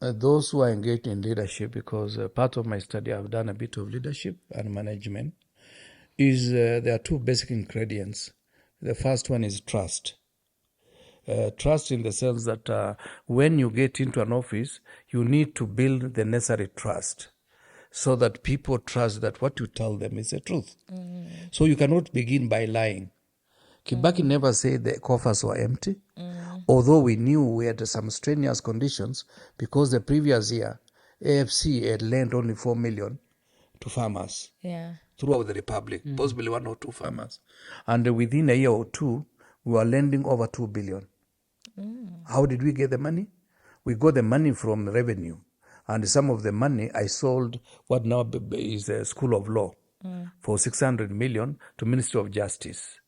those who are engaged in leadership, because part of my study I've done a bit of leadership and management, is there are 2 basic ingredients. The first one is trust. Trust in the sense that when you get into an office, you need to build the necessary trust, so that people trust that what you tell them is the truth. So you cannot begin by lying. Kibaki never said the coffers were empty, although we knew we had some strenuous conditions, because the previous year, AFC had lent only 4 million to farmers throughout the republic, possibly 1 or 2 farmers. And within a year or 2, we were lending over 2 billion. How did we get the money? We got the money from revenue. And some of the money I sold what now is a School of Law for 600 million to Ministry of Justice.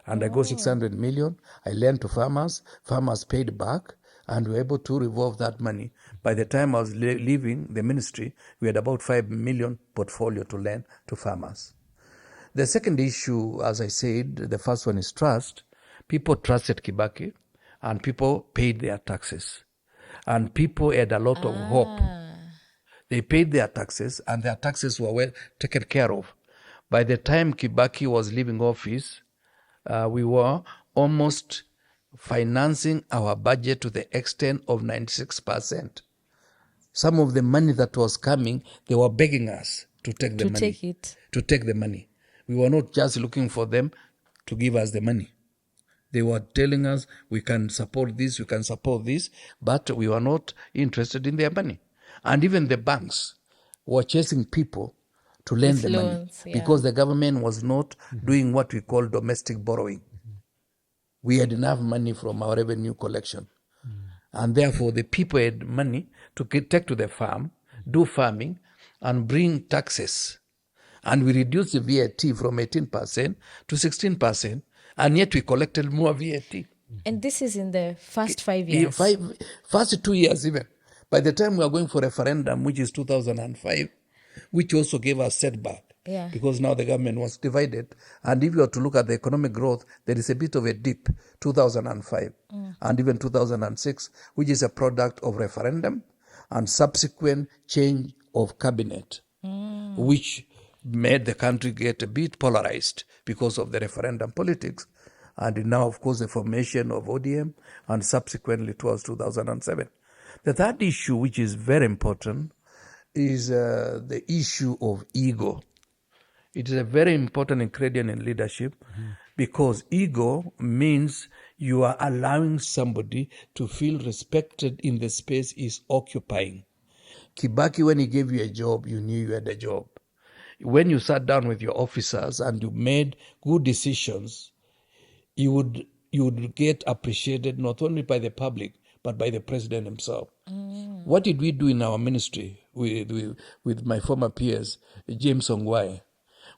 And I got 600 million. I lent to farmers. Farmers paid back, and we were able to revolve that money. By the time I was leaving the ministry, we had about 5 million portfolio to lend to farmers. The second issue, as I said, the first one is trust. People trusted Kibaki, and people paid their taxes. And people had a lot of hope. They paid their taxes, and their taxes were well taken care of. By the time Kibaki was leaving office, we were almost financing our budget to the extent of 96%. Some of the money that was coming, they were begging us to take the money. To take the money. We were not just looking for them to give us the money. They were telling us, we can support this, but we were not interested in their money. And even the banks were chasing people to lend With the money loans, yeah. because the government was not doing what we call domestic borrowing. We had enough money from our revenue collection. And therefore, the people had money to take to the farm, do farming, and bring taxes. And we reduced the VAT from 18% to 16%, and yet we collected more VAT. And this is in the first 5 years. First 2 years even. By the time we are going for referendum, which is 2005, which also gave us setback. Yeah. Because now the government was divided. And if you are to look at the economic growth, there is a bit of a dip, 2005 and even 2006, which is a product of referendum and subsequent change of cabinet, which made the country get a bit polarized because of the referendum politics. And now, of course, the formation of ODM, and subsequently towards 2007. The third issue, which is very important, is the issue of ego. It is a very important ingredient in leadership because ego means you are allowing somebody to feel respected in the space he's occupying. Kibaki, when he gave you a job, you knew you had a job. When you sat down with your officers and you made good decisions, you would get appreciated not only by the public, but by the president himself. What did we do in our ministry with my former peers, James Mwai?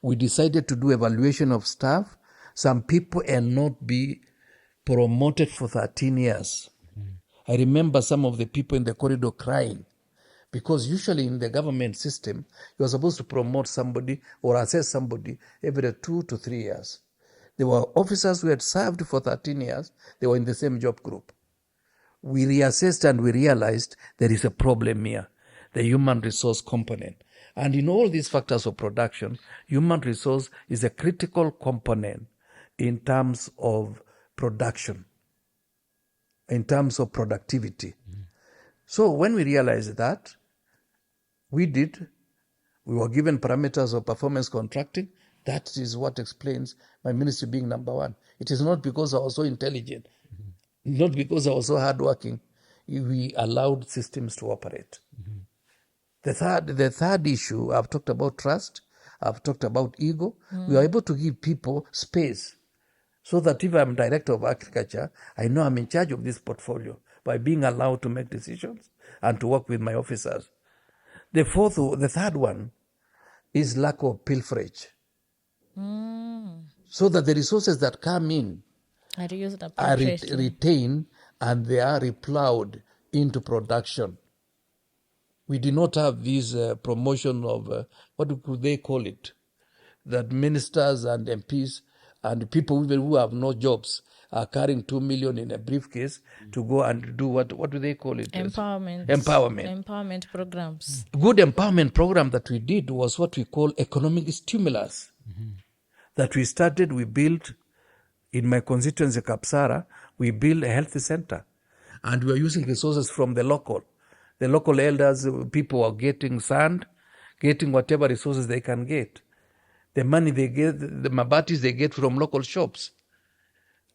We decided to do evaluation of staff. Some people and not be promoted for 13 years. I remember some of the people in the corridor crying because usually in the government system, you are supposed to promote somebody or assess somebody every 2 to 3 years. There were officers who had served for 13 years. They were in the same job group. We reassessed and we realized there is a problem here, the human resource component. And in all these factors of production, human resource is a critical component in terms of production, in terms of productivity. So when we realized that, we were given parameters of performance contracting. That is what explains my ministry being number one. It is not because I was so intelligent, not because I was so hardworking. We allowed systems to operate. The third issue, I've talked about trust, I've talked about ego. We are able to give people space so that if I'm director of agriculture, I know I'm in charge of this portfolio by being allowed to make decisions and to work with my officers. The third one is lack of pilferage. So that the resources that come in are retained and they are replowed into production. We did not have this promotion of, what could they call it? That ministers and MPs and people even who have no jobs are carrying 2 million in a briefcase to go and do what do they call it? Empowerment programs. Good empowerment program that we did was what we call economic stimulus. That we started, we built in my constituency, Kapsara, we built a health center. And we were using resources from the local. The local elders, people were getting sand, getting whatever resources they can get. The money they get, the mabatis they get from local shops.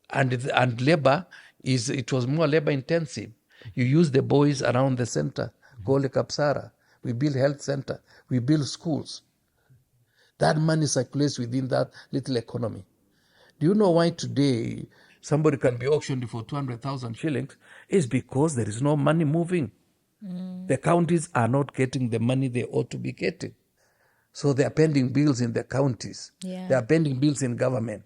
And labor, it was more labor intensive. You use the boys around the center, Gole Kapsara. We build health center. We build schools. That money circulates within that little economy. Do you know why today somebody can be auctioned for 200,000 shillings? It's because there is no money moving. The counties are not getting the money they ought to be getting. So they are pending bills in the counties. Yeah. They are pending bills in government.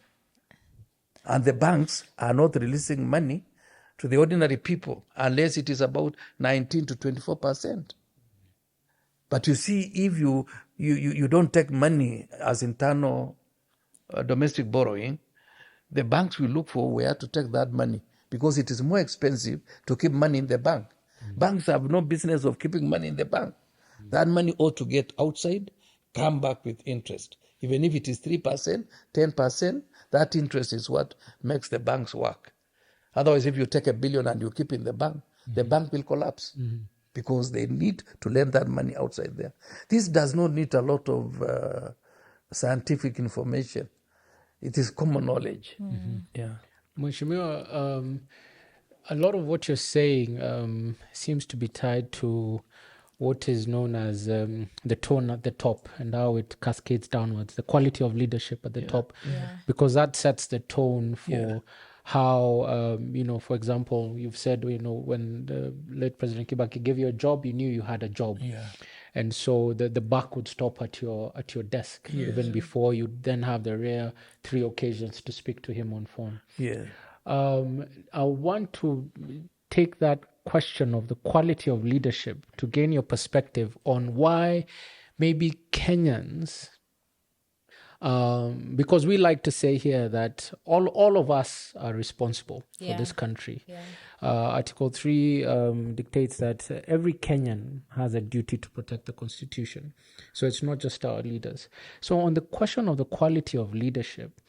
And the banks are not releasing money to the ordinary people unless it is about 19 to 24%. But you see, if you don't take money as internal domestic borrowing, the banks will look for where to take that money because it is more expensive to keep money in the bank. Banks have no business of keeping money in the bank. That money ought to get outside, come back with interest. Even if it is 3%, 10%, that interest is what makes the banks work. Otherwise, if you take $1 billion and you keep in the bank will collapse because they need to lend that money outside there. This does not need a lot of scientific information. It is common knowledge. Yeah. Mheshimiwa, a lot of what you're saying seems to be tied to what is known as the tone at the top and how it cascades downwards, the quality of leadership at the top, because that sets the tone for how, for example, you've said, when the late President Kibaki gave you a job, you knew you had a job. And so the buck would stop at your desk even before you then have the rare 3 occasions to speak to him on phone. I want to take that question of the quality of leadership to gain your perspective on why maybe Kenyans, because we like to say here that all of us are responsible for this country. Article 3 dictates that every Kenyan has a duty to protect the Constitution. So it's not just our leaders. So on the question of the quality of leadership,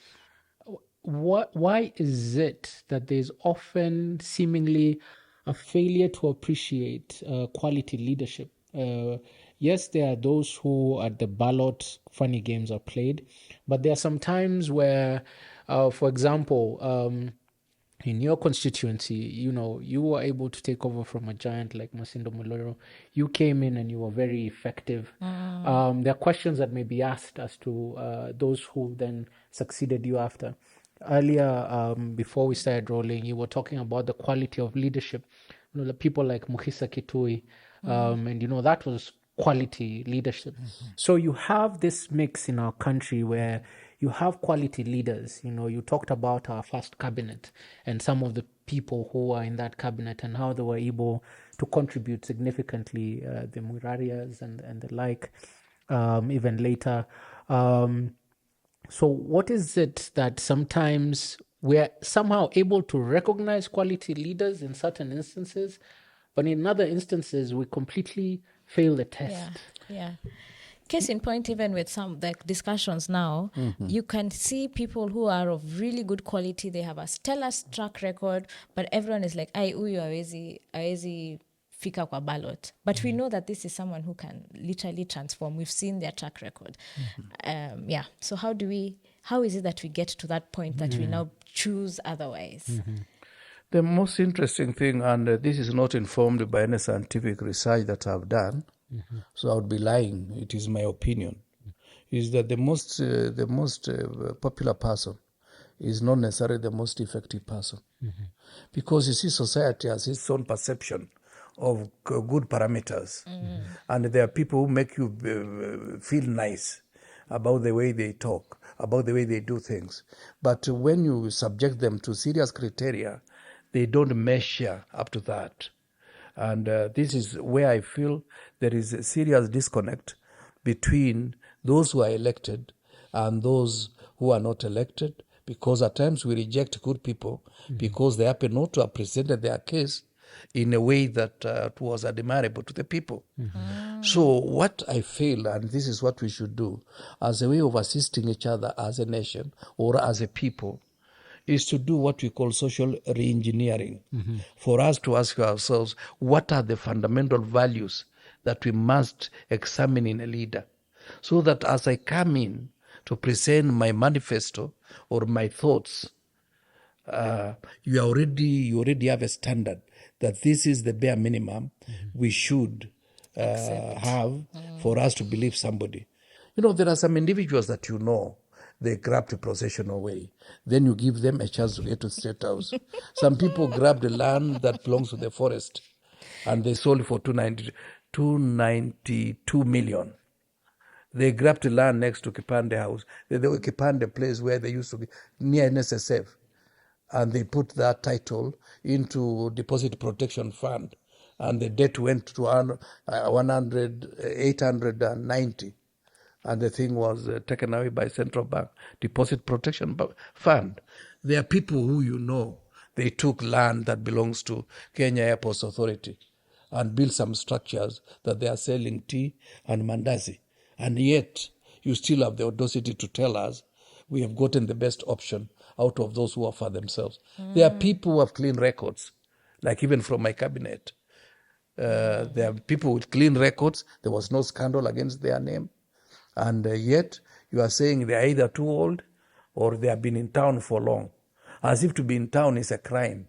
why is it that there's often seemingly a failure to appreciate quality leadership? Yes, there are those who at the ballot funny games are played, but there are some times where, for example, in your constituency, you were able to take over from a giant like Masindo Muloro. You came in and you were very effective. There are questions that may be asked as to those who then succeeded you after. Earlier, before we started rolling, you were talking about the quality of leadership. The people like Muhisa Kitui, and that was quality leadership. So you have this mix in our country where you have quality leaders. You talked about our first cabinet and some of the people who are in that cabinet and how they were able to contribute significantly, the Murarias and the like, even later. So what is it that sometimes we're somehow able to recognize quality leaders in certain instances, but in other instances we completely fail the test? Case in point, even with some discussions now, you can see people who are of really good quality. They have a stellar track record, but everyone is like, huyu hawezi fika kwa ballot. But we know that this is someone who can literally transform. We've seen their track record. So how is it that we get to that point that we now choose otherwise? The most interesting thing, and this is not informed by any scientific research that I've done, so I would be lying, it is my opinion, is that the most popular person is not necessarily the most effective person. Because you see, society has its own perception of good parameters. And there are people who make you feel nice about the way they talk, about the way they do things. But when you subject them to serious criteria, they don't measure up to that. And this is where I feel there is a serious disconnect between those who are elected and those who are not elected, because at times we reject good people because they happen not to have presented their case in a way that was admirable to the people. So what I feel, and this is what we should do as a way of assisting each other as a nation or as a people, is to do what we call social re-engineering, for us to ask ourselves, what are the fundamental values that we must examine in a leader, so that as I come in to present my manifesto or my thoughts, you already have a standard that this is the bare minimum we should have for us to believe somebody. There are some individuals that they grabbed a possession away. Then you give them a chance to get to State House. Some people grabbed the land that belongs to the forest and they sold it for 292 million. They grabbed the land next to Kipande House, the Kipande place where they used to be near NSSF. And they put that title into Deposit Protection Fund. And the debt went to 890. And the thing was taken away by Central Bank, Deposit Protection Fund. There are people who they took land that belongs to Kenya Airports Authority and built some structures that they are selling tea and mandazi. And yet, you still have the audacity to tell us we have gotten the best option out of those who are for themselves. There are people who have clean records, like even from my cabinet. There are people with clean records. There was no scandal against their name. And yet, you are saying they are either too old or they have been in town for long. as if to be in town is a crime.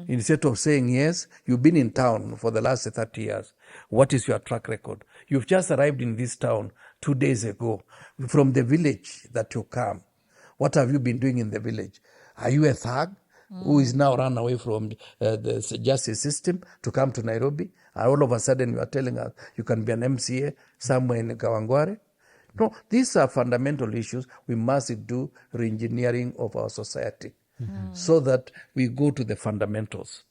Instead of saying, yes, you've been in town for the last 30 years. What is your track record? You've just arrived in this town 2 days ago from the village that you come. What have you been doing in the village? Are you a thug who is now run away from the justice system to come to Nairobi? And all of a sudden you are telling us you can be an MCA somewhere in Kawangware? No, these are fundamental issues. We must do re-engineering of our society so that we go to the fundamentals.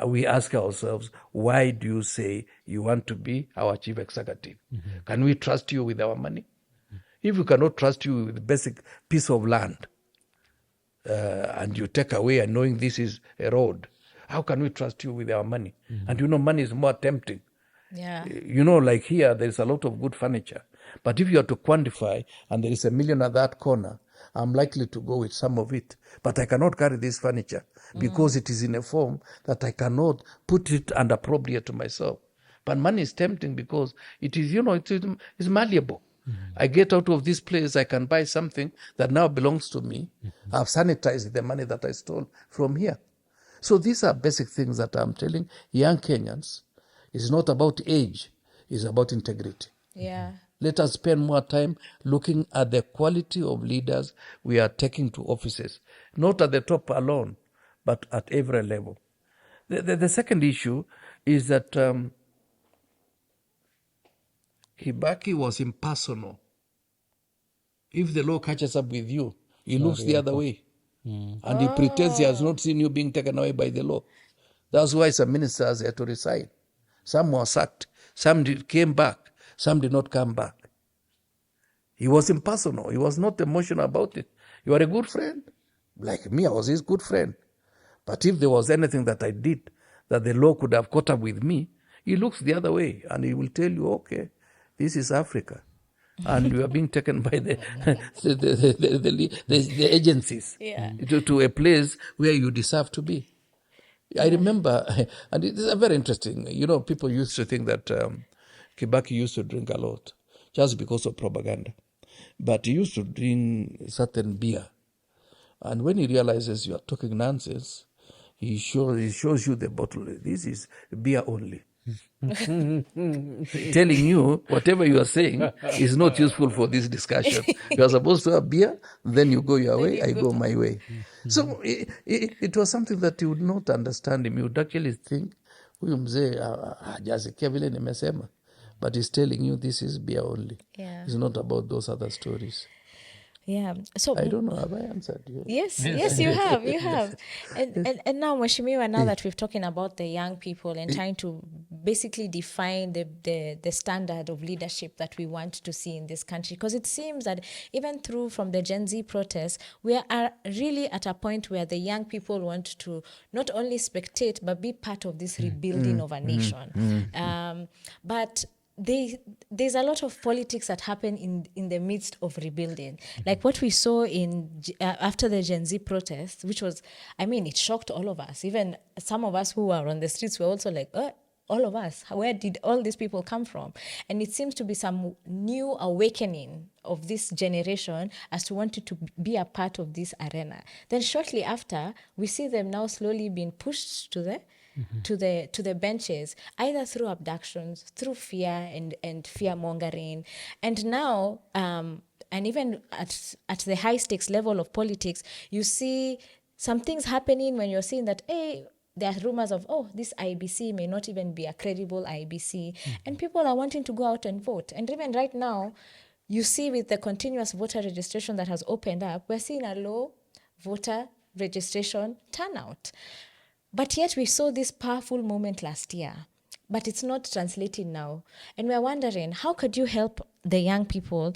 We ask ourselves, why do you say you want to be our chief executive? Can we trust you with our money? If we cannot trust you with a basic piece of land, and you take away and knowing this is a road, how can we trust you with our money? And money is more tempting. Yeah. Like here, there is a lot of good furniture. But if you are to quantify and there is $1 million at that corner, I'm likely to go with some of it. But I cannot carry this furniture because it is in a form that I cannot put it and appropriate to myself. But money is tempting because it is, it's malleable. I get out of this place, I can buy something that now belongs to me. I've sanitized the money that I stole from here. So these are basic things that I'm telling young Kenyans. It's not about age, it's about integrity. Yeah. Let us spend more time looking at the quality of leaders we are taking to offices, not at the top alone, but at every level. The second issue is that Kibaki was impersonal. If the law catches up with you, he looks the other way. And he pretends he has not seen you being taken away by the law. That's why some ministers had to resign. Some were sacked. Some came back. Some did not come back. He was impersonal. He was not emotional about it. You are a good friend. Like me, I was his good friend. But if there was anything that I did that the law could have caught up with me, he looks the other way and he will tell you, okay, this is Africa. And you are being taken by the agencies to a place where you deserve to be. I remember, and it is very interesting, people used to think that Kibaki used to drink a lot just because of propaganda. But he used to drink certain beer. And when he realizes you are talking nonsense, he shows you the bottle. This is beer only. Telling you whatever you are saying is not useful for this discussion. You are supposed to have beer, then you go your way, I go my way. So it was something that you would not understand him. You would actually think, huyu mzee hajasikia vile nimesema. But he's telling you this is beer only. Yeah. It's not about those other stories. Yeah. So I don't know, have I answered you? Yes, you have. And now, Mheshimiwa, now that we've talking about the young people and trying to basically define the standard of leadership that we want to see in this country, because it seems that even from the Gen Z protests, we are really at a point where the young people want to not only spectate, but be part of this rebuilding of a nation. But there's a lot of politics that happen in the midst of rebuilding. Like what we saw after the Gen Z protests, which was, it shocked all of us. Even some of us who were on the streets were also like, all of us, where did all these people come from? And it seems to be some new awakening of this generation as to wanting to be a part of this arena. Then shortly after, we see them now slowly being pushed to the benches, either through abductions, through fear and fear mongering. And now, and even at the high stakes level of politics, you see some things happening when you're seeing that, there are rumors of, this IBC may not even be a credible IBC. And people are wanting to go out and vote. And even right now, you see with the continuous voter registration that has opened up, we're seeing a low voter registration turnout. But yet we saw this powerful moment last year, but it's not translating now. And we're wondering, how could you help the young people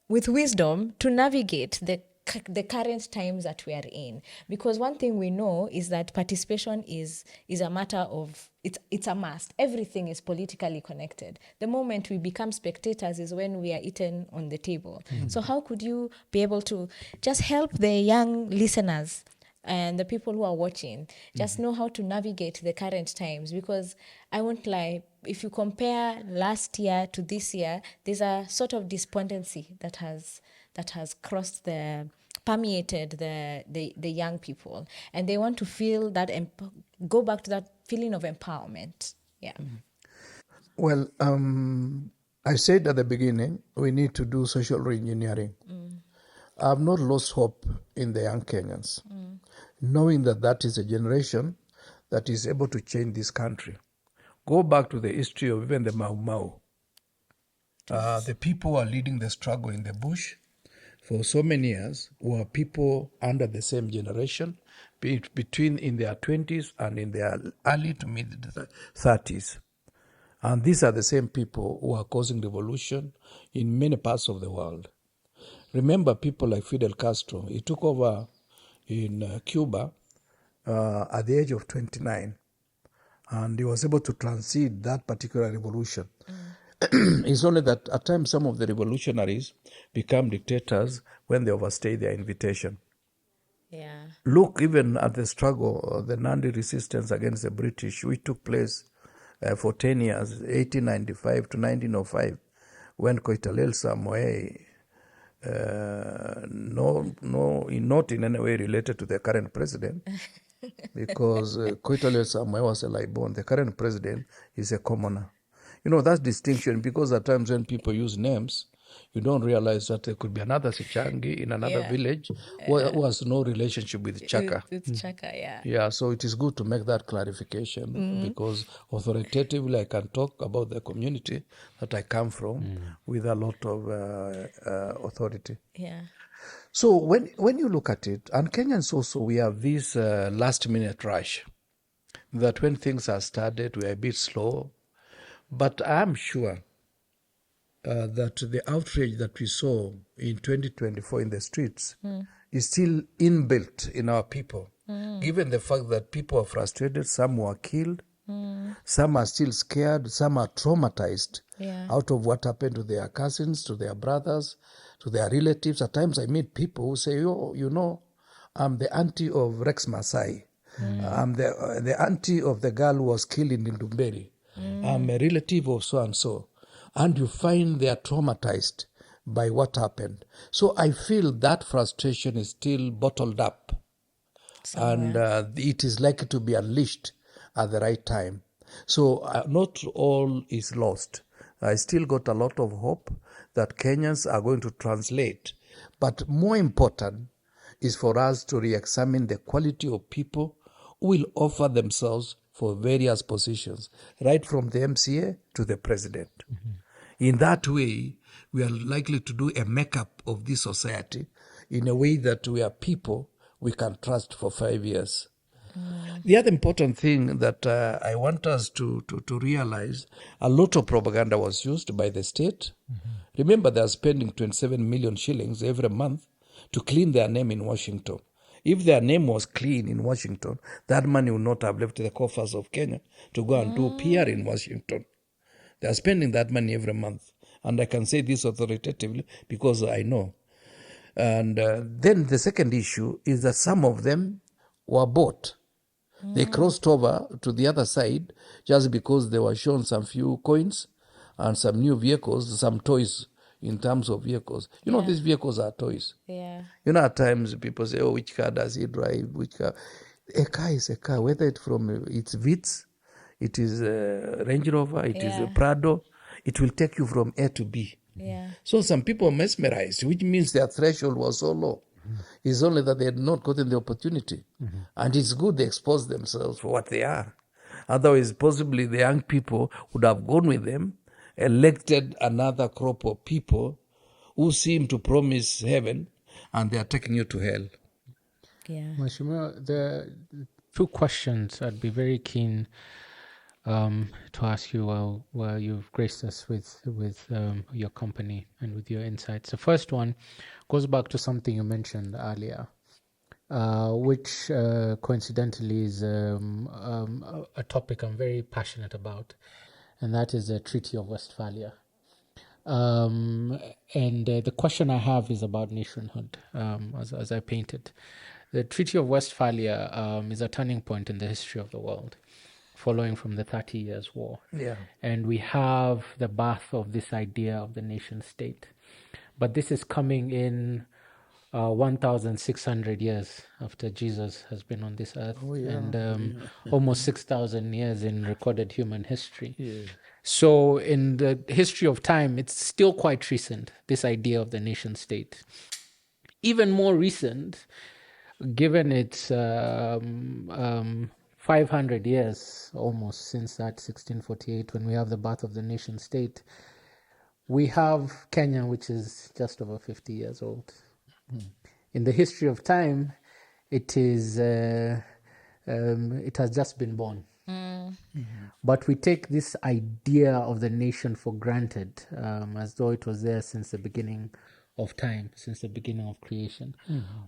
with wisdom to navigate the current times that we are in? Because one thing we know is that participation is a matter of, it's a must. Everything is politically connected. The moment we become spectators is when we are eaten on the table. So how could you be able to just help the young listeners and the people who are watching just know how to navigate the current times? Because I won't lie, if you compare last year to this year, there's a sort of despondency that has crossed the permeated the young people, and they want to feel that go back to that feeling of empowerment. Yeah. Well, I said at the beginning, we need to do social reengineering. I've not lost hope in the young Kenyans, knowing that that is a generation that is able to change this country. Go back to the history of even the Mau Mau. The people who are leading the struggle in the bush for so many years were people under the same generation, between in their 20s and in their early to mid 30s. And these are the same people who are causing revolution in many parts of the world. Remember people like Fidel Castro. He took over in Cuba at the age of 29, and he was able to transcend that particular revolution. It's only that at times some of the revolutionaries become dictators when they overstay their invitation. Yeah. Look even at the struggle, the Nandi resistance against the British, which took place for 10 years, 1895 to 1905, when Koitalel Moi, not in any way related to the current president, because Koitalel Moi was a Libon. The current president is a commoner. You know, that's distinction, because at times when people use names, you don't realize that there could be another Sichangi in another village who has no relationship with Chaka. With Chaka, yeah. Yeah, so it is good to make that clarification, because authoritatively I can talk about the community that I come from with a lot of authority. Yeah. So when you look at it, and Kenyans also, we have this last minute rush, that when things are started, we are a bit slow. But I'm sure that the outrage that we saw in 2024 in the streets is still inbuilt in our people, given the fact that people are frustrated, some were killed, some are still scared, some are traumatized out of what happened to their cousins, to their brothers, to their relatives. At times I meet people who say, oh, you know, I'm the auntie of Rex Masai. I'm the auntie of the girl who was killed in Ndumberi. I'm a relative of so-and-so. And you find they are traumatized by what happened. So I feel that frustration is still bottled up. Somewhere. And it is likely to be unleashed at the right time. So not all is lost. I still got a lot of hope that Kenyans are going to translate. But more important is for us to re-examine the quality of people who will offer themselves for various positions, right from the MCA to the president. In that way, we are likely to do a makeup of this society in a way that we are people we can trust for 5 years. The other important thing that I want us to realize, a lot of propaganda was used by the state. Remember, they are spending 27 million shillings every month to clean their name in Washington. If their name was clean in Washington, that money would not have left the coffers of Kenya to go and do PR in Washington. They are spending that money every month. And I can say this authoritatively because I know. And then the second issue is that some of them were bought. They crossed over to the other side just because they were shown some few coins and some new vehicles, some toys in terms of vehicles. You know, these vehicles are toys. Yeah. You know, at times people say, oh, which car does he drive? Which car? A car is a car, whether it's from its Vitz, it is a Range Rover, it is a Prado, it will take you from A to B. Yeah. So some people are mesmerized, which means their threshold was so low. It's only that they had not gotten the opportunity. And it's good they expose themselves for what they are. Otherwise, possibly the young people would have gone with them, elected another crop of people who seem to promise heaven, and they are taking you to hell. Yeah. Mheshimiwa, the two questions I'd be very keen to ask you while you've graced us with your company and with your insights. The first one goes back to something you mentioned earlier, which coincidentally is a topic I'm very passionate about, and that is the Treaty of Westphalia. And the question I have is about nationhood, as I painted. The Treaty of Westphalia is a turning point in the history of the world, following from the 30 Years' War. Yeah. And we have the birth of this idea of the nation state. But this is coming in 1,600 years after Jesus has been on this earth, and almost 6,000 years in recorded human history. So in the history of time, it's still quite recent, this idea of the nation state. Even more recent, given its 500 years almost since that 1648, when we have the birth of the nation state, we have Kenya, which is just over 50 years old. In the history of time, it has just been born. But we take this idea of the nation for granted, as though it was there since the beginning of time, since the beginning of creation.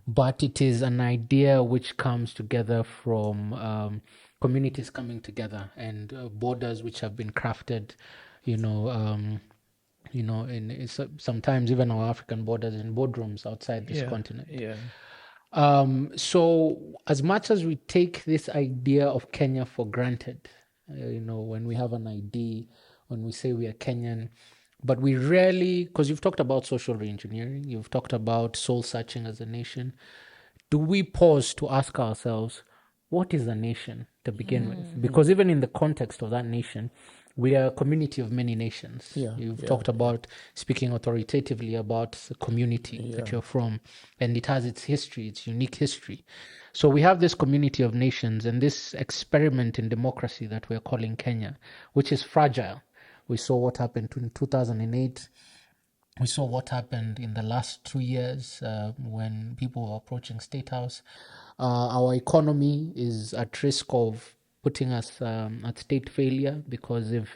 But it is an idea which comes together from communities coming together and borders which have been crafted, sometimes even our African borders in boardrooms outside this continent. So as much as we take this idea of Kenya for granted, when we have an ID, when we say we are Kenyan, but we rarely, because you've talked about social reengineering, you've talked about soul searching as a nation, do we pause to ask ourselves, what is a nation to begin with? Because even in the context of that nation, we are a community of many nations. You've talked about speaking authoritatively about the community that you're from, and it has its history, its unique history. So we have this community of nations and this experiment in democracy that we're calling Kenya, which is fragile. We saw what happened in 2008. We saw what happened in the last 2 years when people were approaching State House. Our economy is at risk of putting us at state failure, because if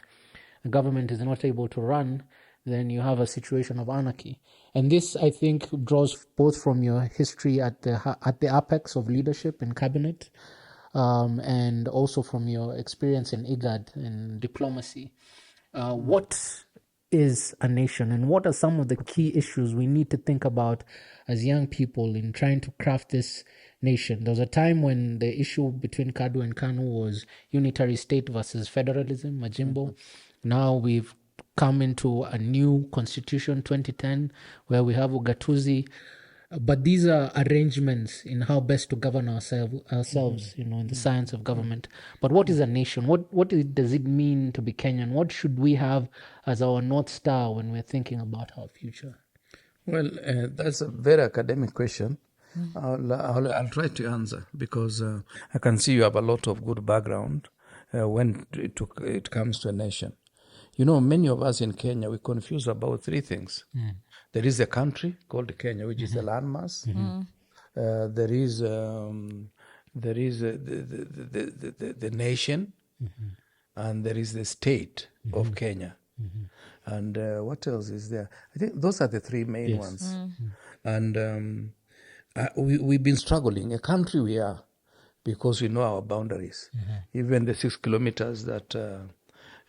the government is not able to run, then you have a situation of anarchy. And this, I think, draws both from your history at the apex of leadership in cabinet, and also from your experience in IGAD and diplomacy. What is a nation, and what are some of the key issues we need to think about as young people in trying to craft this nation? There was a time when the issue between Kadu and Kanu was unitary state versus federalism, Majimbo. Now we've come into a new constitution, 2010, where we have Ugatuzi. But these are arrangements in how best to govern ourselves, in the science of government. But what is a nation? What does it mean to be Kenyan? What should we have as our North Star when we're thinking about our future? Well, that's a very academic question. I'll try to answer, because I can see you have a lot of good background when it comes to a nation. Many of us in Kenya, we confuse about three things. There is a country called Kenya, which is a landmass. There is the nation, and there is the state of Kenya. And what else is there? I think those are the three main ones. And we've been struggling. A country we are, because we know our boundaries. Even the 6 kilometers that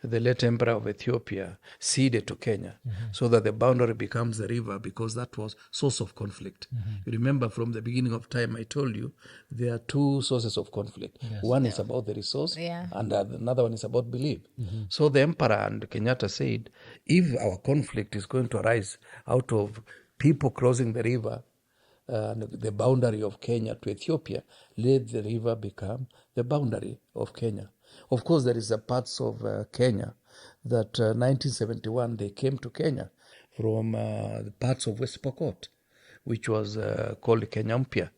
the late emperor of Ethiopia ceded to Kenya, so that the boundary becomes the river, because that was source of conflict. You remember from the beginning of time, I told you there are two sources of conflict. One is about the resource, and another one is about belief. So the emperor and Kenyatta said, if our conflict is going to arise out of people crossing the river, the boundary of Kenya to Ethiopia, let the river become the boundary of Kenya. Of course, there is a parts of Kenya that 1971 they came to Kenya from the parts of West Pokot, which was called Kenyampia,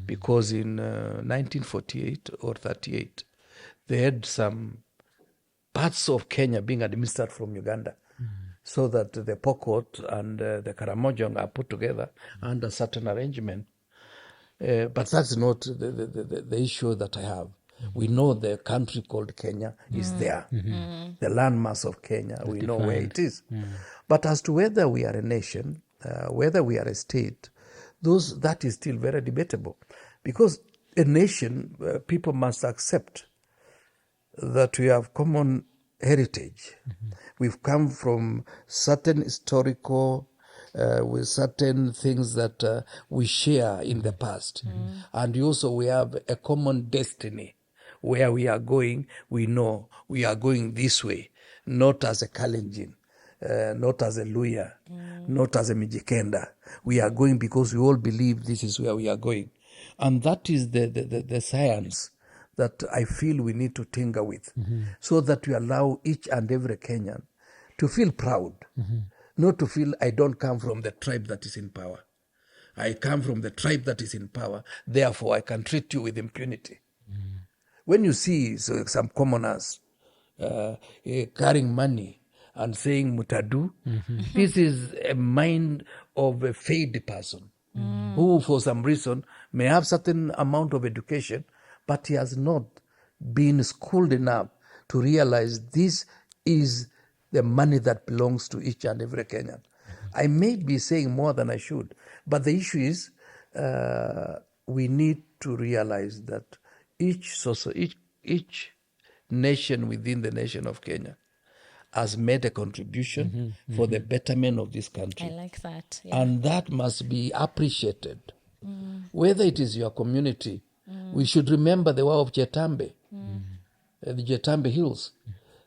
because in 1948 or 38 they had some parts of Kenya being administered from Uganda, so that the Pokot and the Karamojong are put together under certain arrangement. But that's not the issue that I have. We know the country called Kenya is there. The landmass of Kenya, we know where it is. But as to whether we are a nation, whether we are a state, that is still very debatable. Because a nation, people must accept that we have common heritage. We've come from certain historical with certain things that we share in the past. And also we have a common destiny. Where we are going, we know we are going this way, not as a Kalenjin. not as a Luya, not as a Mijikenda. We are going because we all believe this is where we are going. And that is the science that I feel we need to tinker with, so that we allow each and every Kenyan to feel proud, not to feel I don't come from the tribe that is in power. I come from the tribe that is in power, therefore I can treat you with impunity. When you see some commoners carrying money and saying mutadu, this is a mind of a failed person who for some reason may have certain amount of education, but he has not been schooled enough to realize this is the money that belongs to each and every Kenyan. I may be saying more than I should, but the issue is we need to realize that each nation within the nation of Kenya has made a contribution for the betterment of this country. I like that. Yeah. And that must be appreciated. Whether it is your community, we should remember the war of Jetambe, the Jetambe Hills,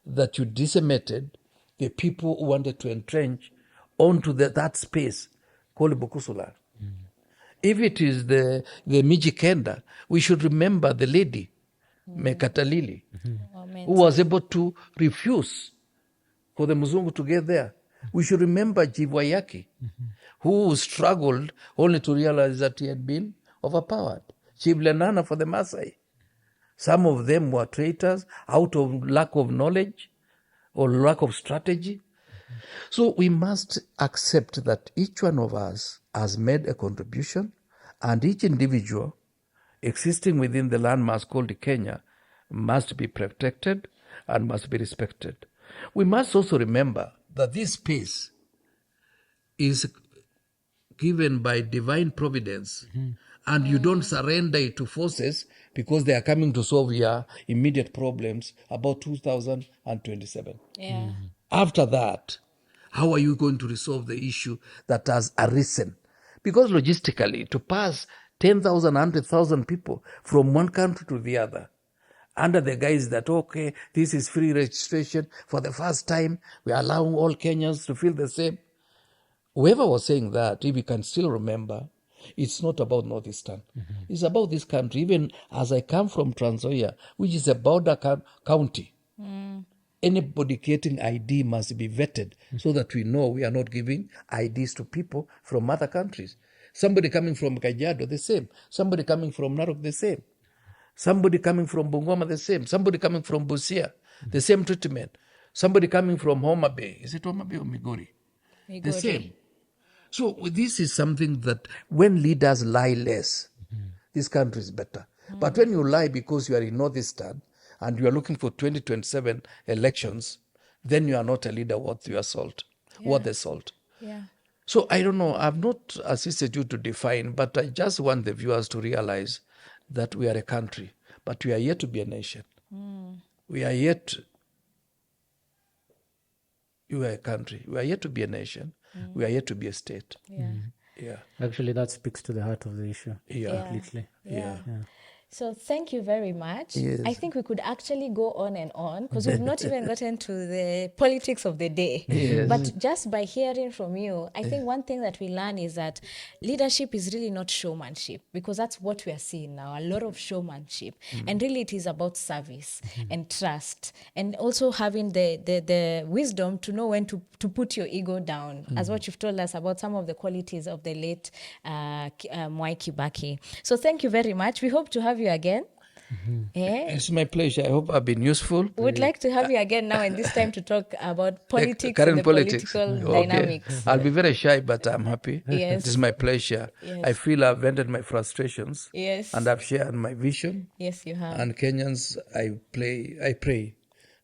that you decimated the people who wanted to entrench onto that space called Bukusula. If it is the Mijikenda, we should remember the lady, Mekatalili, who was able to refuse for the Muzungu to get there. We should remember Jivwayaki, who struggled only to realize that he had been overpowered. Chivlenana for the Maasai. Some of them were traitors out of lack of knowledge or lack of strategy. So we must accept that each one of us has made a contribution, and each individual existing within the landmass called Kenya must be protected and must be respected. We must also remember that this space is given by divine providence, and you don't surrender it to forces because they are coming to solve your immediate problems about 2027. Yeah. After that, how are you going to resolve the issue that has arisen? Because logistically, to pass 10,000, 100,000 people from one country to the other, under the guise that, okay, this is free registration, for the first time, we are allowing all Kenyans to feel the same. Whoever was saying that, if you can still remember, it's not about Northeastern. It's about this country. Even as I come from Trans Nzoia, which is a border county, anybody getting ID must be vetted so that we know we are not giving IDs to people from other countries. Somebody coming from Kajiado, the same. Somebody coming from Narok, the same. Somebody coming from Bungoma, the same. Somebody coming from Busia, the same treatment. Somebody coming from Homa Bay. Is it Homa Bay or Migori? The same. So this is something that when leaders lie less, this country is better. But when you lie because you are in Northeastern and you are looking for 2027 elections, then you are not a leader worth your salt, worth the salt. Yeah. So I don't know, I've not assisted you to define, but I just want the viewers to realize that we are a country, but we are yet to be a nation. We are yet, you are a country. We are yet to be a nation. We are yet to be a state. Yeah. Yeah. Actually, that speaks to the heart of the issue. Yeah. Completely. Yeah. So thank you very much. Yes. I think we could actually go on because we've not even gotten to the politics of the day. Yes. But just by hearing from you, I think one thing that we learn is that leadership is really not showmanship, because that's what we are seeing now, a lot of showmanship. And really it is about service and trust, and also having the wisdom to know when to put your ego down, as what you've told us about some of the qualities of the late Mwai Kibaki. So thank you very much. We hope to have you again. It's my pleasure. I hope I've been useful. We'd like to have you again now and this time to talk about politics Current and the politics. political Okay. dynamics. I'll be very shy, but I'm happy. Yes. It is my pleasure. Yes. I feel I've vented my frustrations. Yes. And I've shared my vision. Yes, you have. And Kenyans, I pray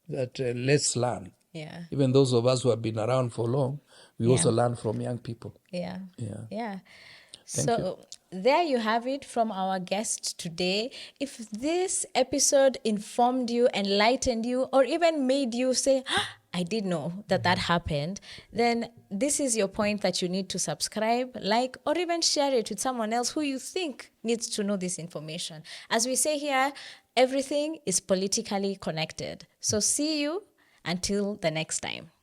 that let's learn. Yeah. Even those of us who have been around for long, we also learn from young people. Yeah. Yeah. Yeah. Thank So there you have it from our guest today. If this episode informed you, enlightened you, or even made you say, I did know that happened, then this is your point that you need to subscribe, like, or even share it with someone else who you think needs to know this information. As we say here, everything is politically connected. So see you until the next time.